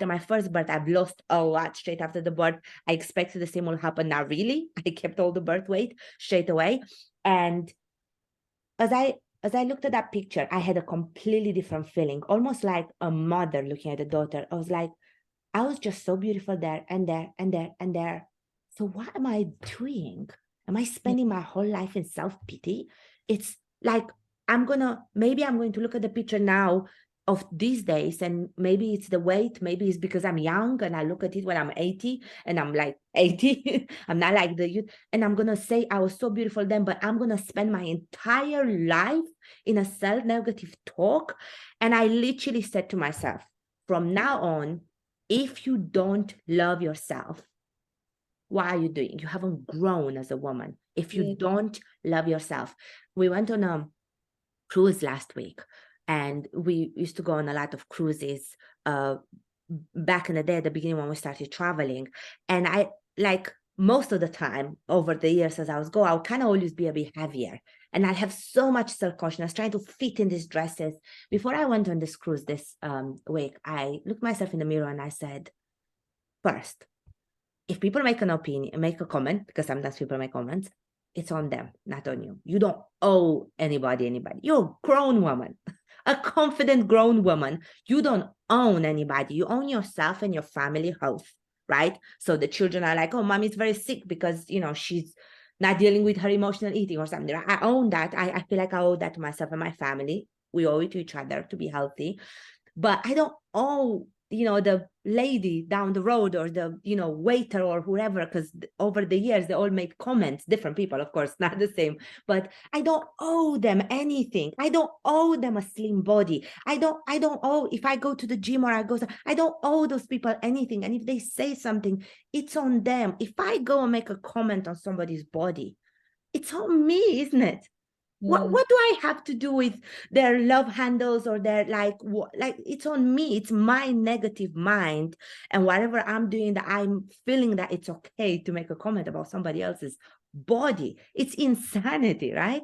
my first birth, I've lost a lot straight after the birth. I expected the same will happen. Not really. I kept all the birth weight straight away. And as I looked at that picture, I had a completely different feeling, almost like a mother looking at a daughter. I was like, I was just so beautiful there and there and there and there. So what am I doing? Am I spending my whole life in self-pity? It's like maybe I'm going to look at the picture now of these days, and maybe it's the weight, maybe it's because I'm young and I look at it when I'm 80 and I'm like 80. I'm not like the youth, and I'm gonna say I was so beautiful then, but I'm gonna spend my entire life in a self-negative talk. And I literally said to myself, from now on, if you don't love yourself, what are you doing? You haven't grown as a woman. If you don't love yourself. We went on a cruise last week, and we used to go on a lot of cruises back in the day, at the beginning when we started traveling. And I, like, most of the time over the years as I was going, I would kind of always be a bit heavier. And I have so much self-consciousness trying to fit in these dresses. Before I went on this cruise this week, I looked myself in the mirror and I said, first, if people make an opinion, make a comment, because sometimes people make comments, it's on them, not on you. You don't owe anybody. You're a grown woman, a confident grown woman. You don't own anybody. You own yourself and your family health, right? So the children are like, oh, mommy's very sick because, she's not dealing with her emotional eating or something. I own that. I feel like I owe that to myself and my family. We owe it to each other to be healthy. But I don't owe, the lady down the road or the, waiter or whoever, because over the years, they all made comments, different people, of course, not the same, but I don't owe them anything. I don't owe them a slim body. I don't owe, if I go to the gym or I don't owe those people anything. And if they say something, it's on them. If I go and make a comment on somebody's body, it's on me, isn't it? What do I have to do with their love handles or their it's on me. It's my negative mind, and whatever I'm doing, that I'm feeling that it's okay to make a comment about somebody else's body. It's insanity, right?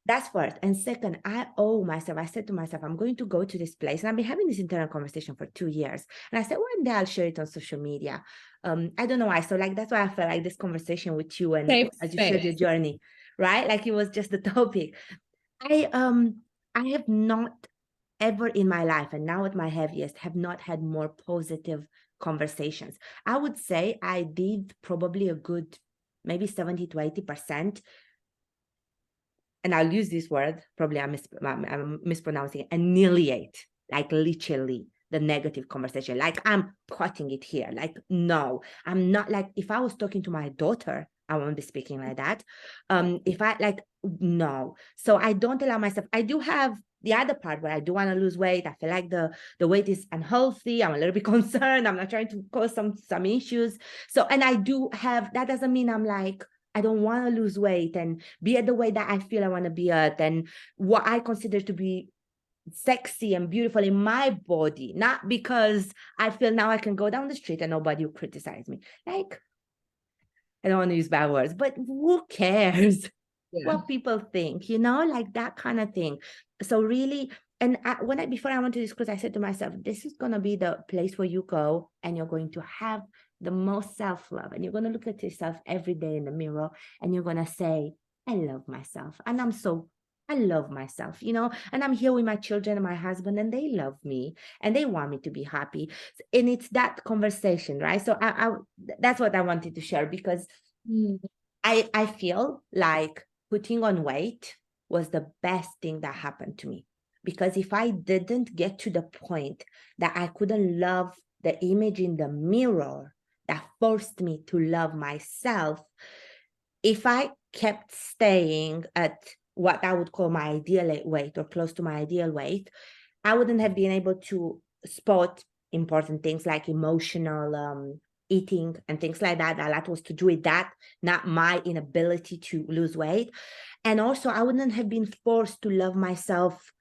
That's first. And second, I owe myself. I said to myself, I'm going to go to this place, and I've been having this internal conversation for 2 years. And I said, one day I'll share it on social media. I don't know why. So that's why I felt like this conversation with you, and as you shared your journey, right? Like it was just the topic. I have not ever in my life, and now at my heaviest, have not had more positive conversations. I would say I did probably a good, maybe 70 to 80%. And I'll use this word, probably I'm mispronouncing it, annihilate, like literally the negative conversation. Like I'm cutting it here. Like, no, I'm not. Like if I was talking to my daughter, I won't be speaking like that. If I no. So I don't allow myself. I do have the other part where I do want to lose weight. I feel like the weight is unhealthy. I'm a little bit concerned. I'm not trying to cause some issues. So, and I do have, that doesn't mean I'm like, I don't want to lose weight and be at the way that I feel I want to be at, and what I consider to be sexy and beautiful in my body, not because I feel now I can go down the street and nobody will criticize me. Like, I don't want to use bad words, but who cares what people think, like that kind of thing. So really, and before I went to this cruise, I said to myself, this is going to be the place where you go and you're going to have the most self-love, and you're going to look at yourself every day in the mirror and you're going to say, I love myself, and I love myself, and I'm here with my children and my husband, and they love me and they want me to be happy. And it's that conversation, right? So that's what I wanted to share, because I feel like putting on weight was the best thing that happened to me, because if I didn't get to the point that I couldn't love the image in the mirror that forced me to love myself, if I kept staying at what I would call my ideal weight or close to my ideal weight, I wouldn't have been able to spot important things like emotional eating and things like that. A lot was to do with that, not my inability to lose weight. And also I wouldn't have been forced to love myself,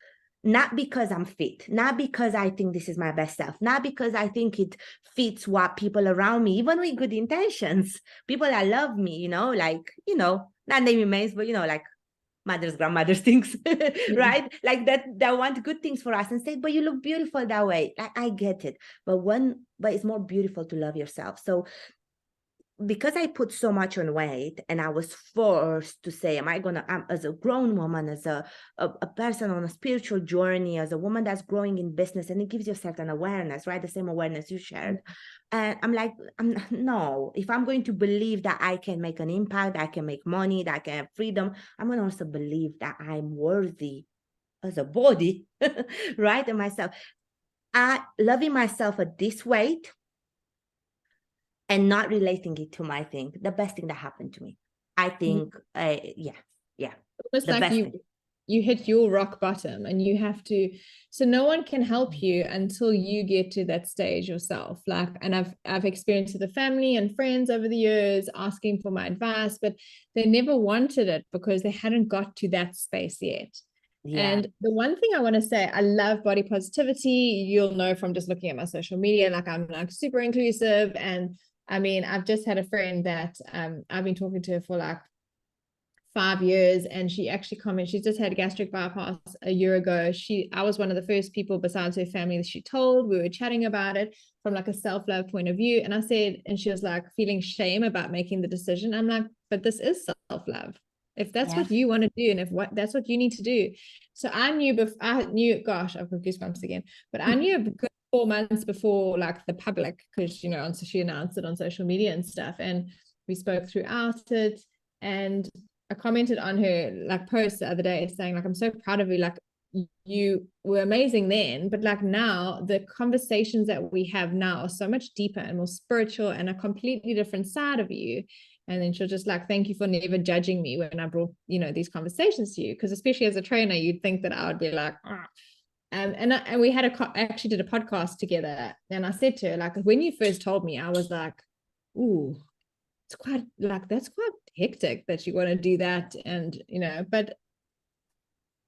not because I'm fit, not because I think this is my best self, not because I think it fits what people around me, even with good intentions, people that love me, not naming names, but like mothers, grandmothers things, right? Like that, they want good things for us and say, but you look beautiful that way. I get it. But it's more beautiful to love yourself. So because I put so much on weight and I was forced to say, as a grown woman, as a person on a spiritual journey, as a woman that's growing in business, and it gives you a certain awareness, right? The same awareness you shared. And I'm like, no, if I'm going to believe that I can make an impact, I can make money, that I can have freedom, I'm going to also believe that I'm worthy as a body, right? And myself. Loving myself at this weight and not relating it to my thing, the best thing that happened to me. I think, yeah. Almost the like best thing. you hit your rock bottom and you have to, so no one can help you until you get to that stage yourself. Like, and I've experienced it with the family and friends over the years asking for my advice, but they never wanted it because they hadn't got to that space yet. Yeah. And the one thing I want to say, I love body positivity. You'll know from just looking at my social media, like I'm like super inclusive. And I mean, I've just had a friend that I've been talking to her for like 5 years, and she actually commented, she just had a gastric bypass a year ago. I was one of the first people besides her family that she told. We were chatting about it from like a self-love point of view. And I said, and she was like feeling shame about making the decision. I'm like, but this is self-love. If that's what you want to do, and if that's what you need to do. So I knew, gosh, I've got goosebumps again, but I knew a good 4 months before like the public, because, you know, she announced it on social media and stuff. And we spoke throughout it. And I commented on her like post the other day saying like, I'm so proud of you. Like you were amazing then, but like now the conversations that we have now are so much deeper and more spiritual and a completely different side of you. And then she'll just like, thank you for never judging me when I brought, you know, these conversations to you. Because especially as a trainer, you'd think that I would be like, and we had actually did a podcast together. And I said to her, like, when you first told me, I was like, ooh, it's quite like, that's quite hectic that you want to do that. And, you know, but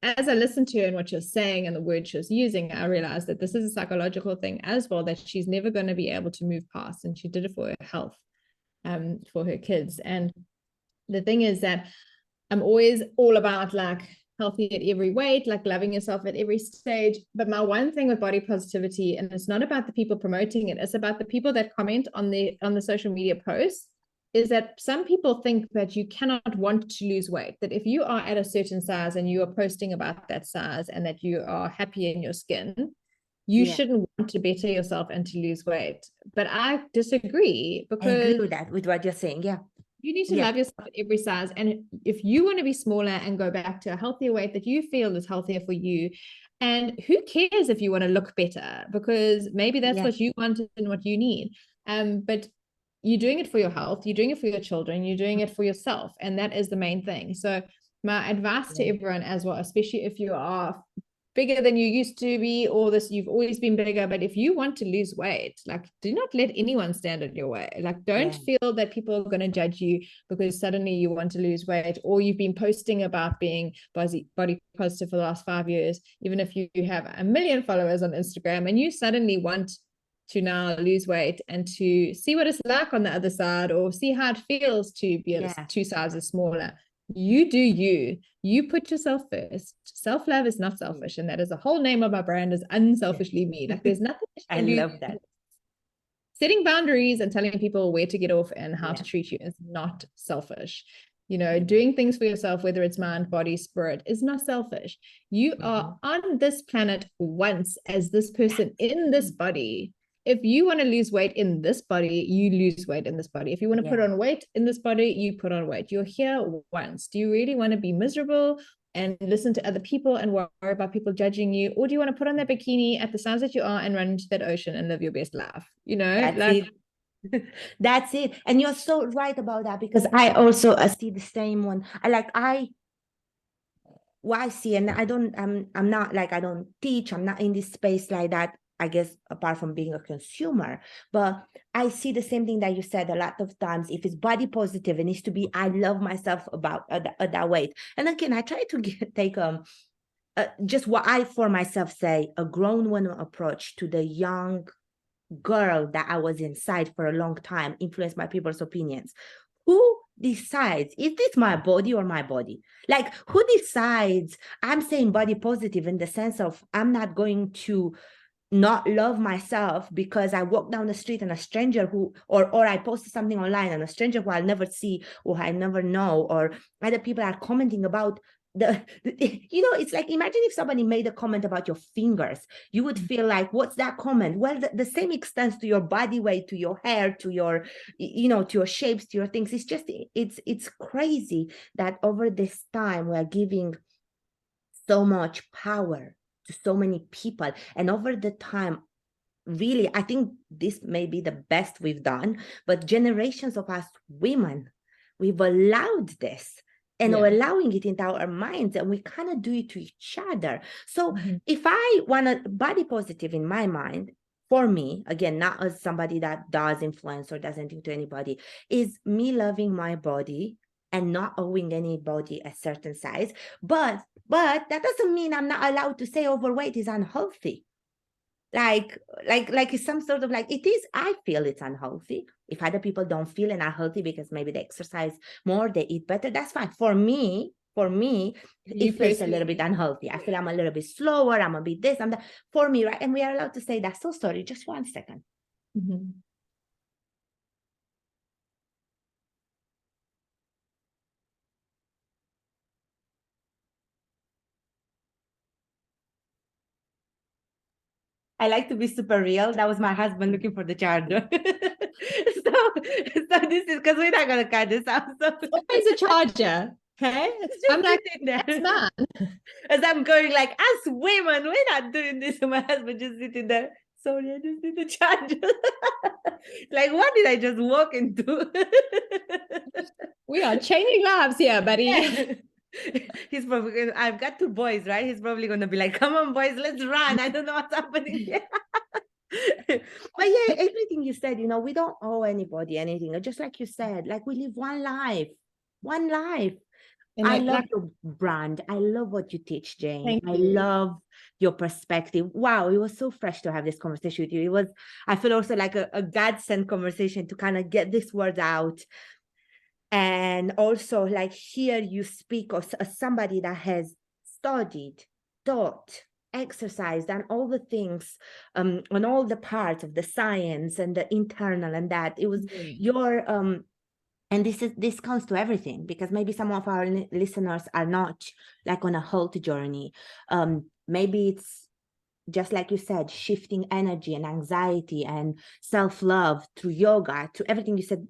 as I listened to her and what she was saying and the word she was using, I realized that this is a psychological thing as well, that she's never going to be able to move past. And she did it for her health, for her kids. And the thing is that I'm always all about like healthy at every weight, like loving yourself at every stage. But my one thing with body positivity, and it's not about the people promoting it, it's about the people that comment on the social media posts, is that some people think that you cannot want to lose weight, that if you are at a certain size and you are posting about that size and that you are happy in your skin, you shouldn't want to better yourself and to lose weight. But I disagree, because I agree with that, with what you're saying. Yeah. You need to love yourself at every size. And if you want to be smaller and go back to a healthier weight that you feel is healthier for you, and who cares if you want to look better, because maybe that's what you want and what you need. But you're doing it for your health, you're doing it for your children, you're doing it for yourself. And that is the main thing. So my advice to everyone as well, especially if you are bigger than you used to be, or you've always been bigger, but if you want to lose weight, like, do not let anyone stand in your way. Like, don't feel that people are going to judge you because suddenly you want to lose weight, or you've been posting about being body positive for the last 5 years, even if you have 1 million followers on Instagram, and you suddenly want to now lose weight and to see what it's like on the other side, or see how it feels to be 2 sizes smaller. You do you put yourself first. Self-love is not selfish, and that is the whole name of my brand, is Unselfishly Me. Like, there's nothing I love that. Setting boundaries and telling people where to get off and how to treat you is not selfish. You know, doing things for yourself, whether it's mind, body, spirit, is not selfish. You are on this planet once as this person in this body. If you want to lose weight in this body, you lose weight in this body. If you want to put on weight in this body, you put on weight. You're here once. Do you really want to be miserable and listen to other people and worry about people judging you? Or do you want to put on that bikini at the size that you are and run into that ocean and live your best life? You know, that's it. That's it. And you're so right about that, because I also see the same one. What I see, and I'm not like, I don't teach, I'm not in this space like that, I guess, apart from being a consumer, but I see the same thing that you said a lot of times. If it's body positive, it needs to be, I love myself about that weight. And again, I try to take just what I for myself say, a grown woman approach to the young girl that I was inside for a long time, influenced by people's opinions. Who decides, is this my body or my body? Like, who decides? I'm saying body positive in the sense of I'm not going to not love myself because I walk down the street and a stranger who, or I posted something online and a stranger who I'll never see or I never know, or other people are commenting about it's like, imagine if somebody made a comment about your fingers, you would feel like, what's that comment? Well, the same extends to your body weight, to your hair, to your, to your shapes, to your things. It's just, it's crazy that over this time we're giving so much power to so many people. And over the time, really, I think this may be the best we've done, but generations of us women, we've allowed this and we're allowing it into our minds, and we kind of do it to each other. So if I want to body positive in my mind, for me, again, not as somebody that does influence or does anything to anybody, is me loving my body and not owing anybody a certain size. But that doesn't mean I'm not allowed to say overweight is unhealthy. Like it's some sort of like, it is, I feel it's unhealthy. If other people don't feel and are healthy because maybe they exercise more, they eat better, that's fine. For me, it feels a little bit unhealthy. I feel I'm a little bit slower, I'm a bit this, I'm that. For me, right? And we are allowed to say that. So sorry, just 1 second. I like to be super real. That was my husband looking for the charger. so this is because we're not gonna cut this out. So always a charger. Okay. I'm like, that's mine. As I'm going like, us women, we're not doing this. And my husband just sitting there. Sorry, I just need the charger. Like, what did I just walk into? We are changing lives here, buddy. Yeah. He's probably gonna, I've got 2 boys, right? He's probably gonna be like, come on, boys, let's run. I don't know what's happening here. But yeah, everything you said, we don't owe anybody anything. Just like you said, like, we live one life. And I love your brand. I love what you teach, Jane. I love your perspective. Wow, it was so fresh to have this conversation with you. It was, I feel also like a godsend conversation to kind of get this word out. And also like hear you speak as somebody that has studied, taught, exercised, and all the things on all the parts of the science and the internal, and that it was your and this comes to everything, because maybe some of our listeners are not like on a health journey. Maybe it's just like you said, shifting energy and anxiety and self-love through yoga, to everything you said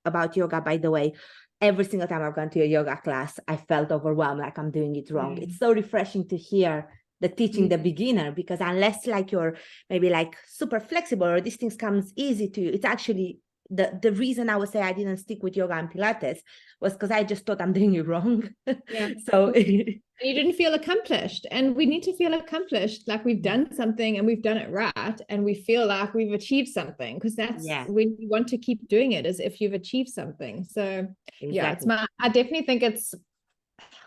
about yoga. By the way, every single time I've gone to a yoga class, I felt overwhelmed, like I'm doing it wrong. It's so refreshing to hear the teaching the beginner, because unless like you're maybe like super flexible or these things comes easy to you, it's actually the reason I would say I didn't stick with yoga and Pilates was because I just thought I'm doing it wrong. So you didn't feel accomplished, and we need to feel accomplished, like we've done something and we've done it right, and we feel like we've achieved something, because that's when you want to keep doing it, as if you've achieved something. So I definitely think it's,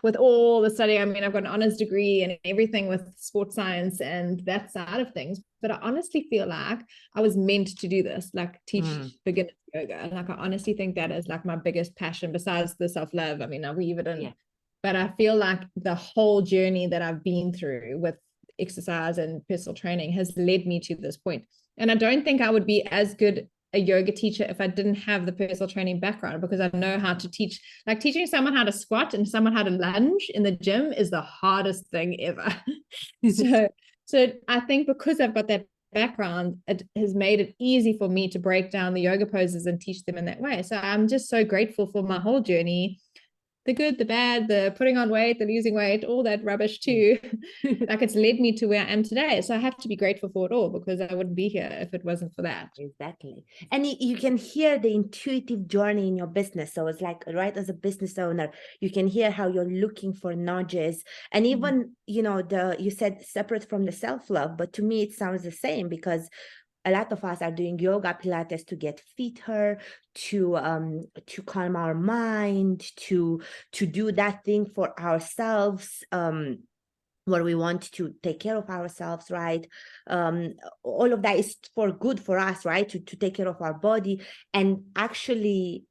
with all the study, I mean, I've got an honors degree and everything with sports science and that side of things, but I honestly feel like I was meant to do this, like teach beginner yoga. Like, I honestly think that is like my biggest passion, besides the self-love. I mean, I weave it in, but I feel like the whole journey that I've been through with exercise and personal training has led me to this point. And I don't think I would be as good a yoga teacher if I didn't have the personal training background, because I know how to teach. Like, teaching someone how to squat and someone how to lunge in the gym is the hardest thing ever. so I think because I've got that background, it has made it easy for me to break down the yoga poses and teach them in that way. So I'm just so grateful for my whole journey, the good, the bad, the putting on weight, the losing weight, all that rubbish too. Like, it's led me to where I am today. So I have to be grateful for it all, because I wouldn't be here if it wasn't for that. Exactly. And you can hear the intuitive journey in your business. So it's like, right, as a business owner, you can hear how you're looking for nudges. And even, you said separate from the self-love, but to me, it sounds the same, because a lot of us are doing yoga, Pilates to get fitter, to calm our mind, to do that thing for ourselves, where we want to take care of ourselves, right? All of that is for good for us, right? To take care of our body, and actually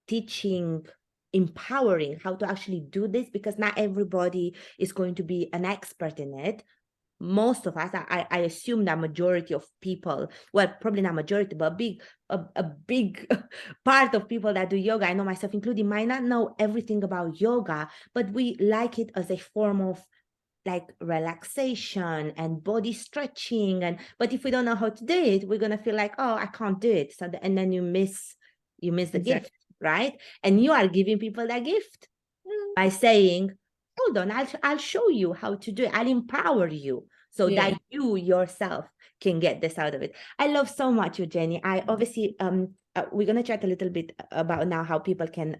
teaching empowering how to actually do this, because not everybody is going to be an expert in it. Most of us, I assume that majority of people, well, probably not majority, but a big part of people that do yoga, I know myself included, might not know everything about yoga, but we like it as a form of like relaxation and body stretching. But if we don't know how to do it, we're gonna feel like, oh, I can't do it. So and then you miss the gift, right? And you are giving people that gift by saying, hold on, I'll show you how to do it. I'll empower you so that you yourself can get this out of it. I love so much you, Jenny. I obviously we're gonna chat a little bit about now how people can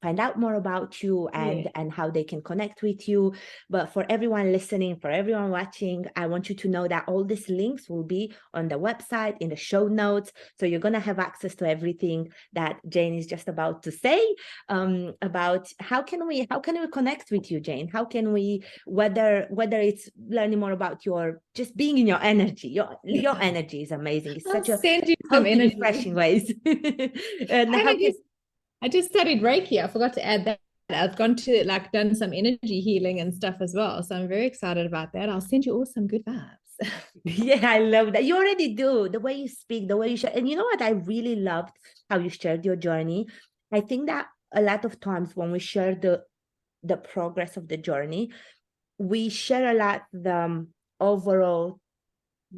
find out more about you and how they can connect with you. But for everyone listening, for everyone watching, I want you to know that all these links will be on the website, in the show notes. So you're gonna have access to everything that Jane is just about to say about how can we connect with you, Jane? How can we, whether it's learning more about your, just being in your energy. Your energy is amazing. It's such a send you some energy. refreshing ways. And I just studied Reiki. I forgot to add that. I've gone to done some energy healing and stuff as well. So I'm very excited about that. I'll send you all some good vibes. Yeah, I love that. You already do. The way you speak, the way you share. And you know what? I really loved how you shared your journey. I think that a lot of times when we share the progress of the journey, we share a lot the overall,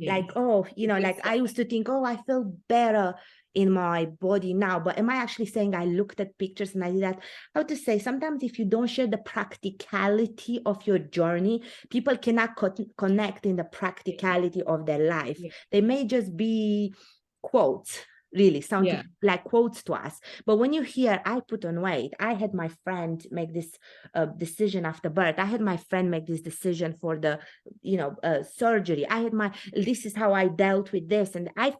like, oh, like I used to think, oh, I feel better in my body now, but am I actually saying I looked at pictures and I did that? How to say, sometimes if you don't share the practicality of your journey, people cannot connect in the practicality of their life. They may just be quotes, really sound like quotes to us. But when you hear, I put on weight, I had my friend make this decision after birth, I had my friend make this decision for the surgery, I had this is how I dealt with this. And I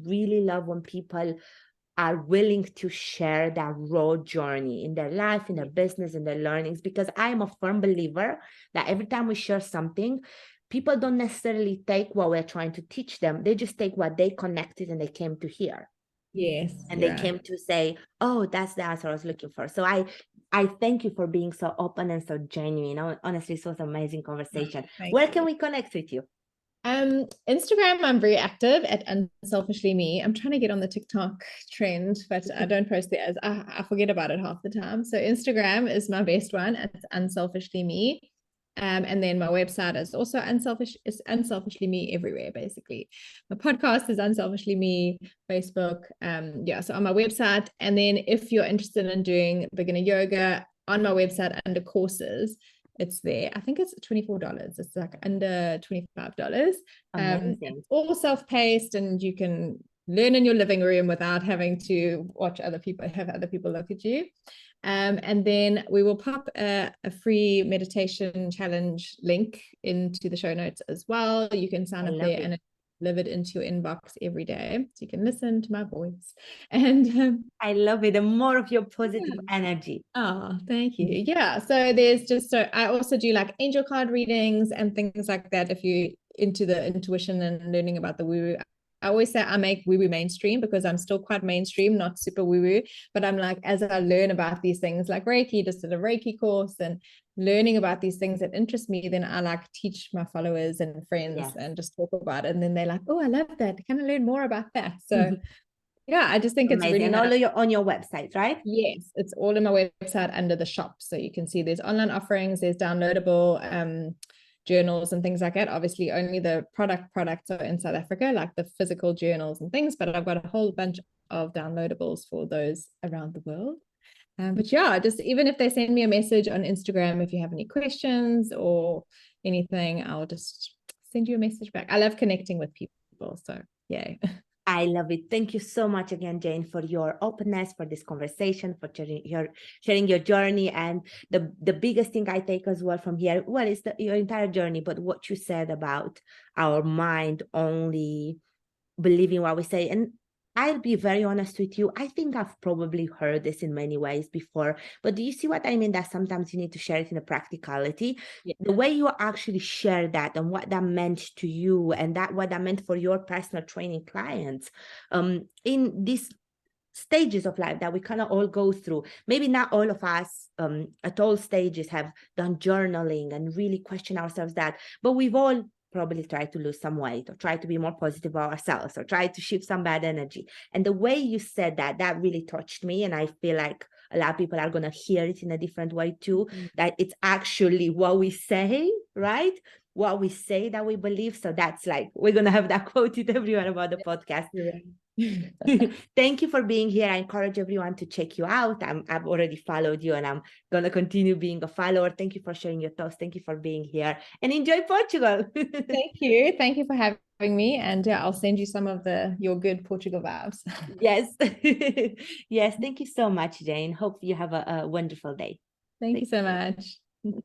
really love when people are willing to share that raw journey in their life, in their business, in their learnings, because I'm a firm believer that every time we share something, people don't necessarily take what we're trying to teach them. They just take what they connected and they came to hear. Yes. And they came to say, oh, that's the answer I was looking for. So I thank you for being so open and so genuine. Honestly, it was an amazing conversation. Where can we connect with you? Instagram, I'm very active at Unselfishly Me. I'm trying to get on the TikTok trend, but I don't post there as I forget about it half the time. So Instagram is my best one. It's Unselfishly Me. And then my website is also Unselfishly Me everywhere, basically. My podcast is Unselfishly Me, Facebook. So on my website. And then if you're interested in doing beginner yoga, on my website under courses, it's there. I think it's $24. It's like under $25. All self-paced, and you can learn in your living room without having to watch other people look at you. And then we will pop a free meditation challenge link into the show notes as well. You can sign up there and delivered into your inbox every day, so you can listen to my voice. And I love it. The more of your positive energy. Oh, thank you. Yeah. So there's I also do like angel card readings and things like that. If you're into the intuition and learning about the woo-woo, I always say I make woo-woo mainstream, because I'm still quite mainstream, not super woo-woo. But I'm like, as I learn about these things, like Reiki, just did a Reiki course, and learning about these things that interest me, then I like teach my followers and friends and just talk about it. And then they're like, oh, I love that. Can I learn more about that? So yeah, I just think it's really nice. And all on your website, right? Yes, it's all in my website under the shop. So you can see there's online offerings, there's downloadable journals and things like that. Obviously, only the products are in South Africa, like the physical journals and things, but I've got a whole bunch of downloadables for those around the world. But yeah, just even if they send me a message on Instagram, if you have any questions or anything, I'll just send you a message back. I love connecting with people. So yay. I love it. Thank you so much again, Jane, for your openness, for this conversation, for sharing your journey. And the biggest thing I take as well from here, well, it's your entire journey, but what you said about our mind only believing what we say. And I'll be very honest with you, I think I've probably heard this in many ways before, but do you see what I mean? That sometimes you need to share it in a practicality. The way you actually share that and what that meant to you, and what that meant for your personal training clients, in this stages of life that we kind of all go through. Maybe not all of us at all stages have done journaling and really question ourselves that, but we've all probably tried to lose some weight or try to be more positive about ourselves or try to shift some bad energy. And the way you said that, that really touched me. And I feel like a lot of people are going to hear it in a different way too, that it's actually what we say, right? What we say that we believe. So that's like, we're going to have that quoted everyone about the podcast. Thank you for being here. I encourage everyone to check you out. I've already followed you and I'm going to continue being a follower. Thank you for sharing your thoughts. Thank you for being here and enjoy Portugal. Thank you. Thank you for having me. And I'll send you some of your good Portugal vibes. Yes. Yes. Thank you so much, Jane. Hope you have a wonderful day. Thank you so much.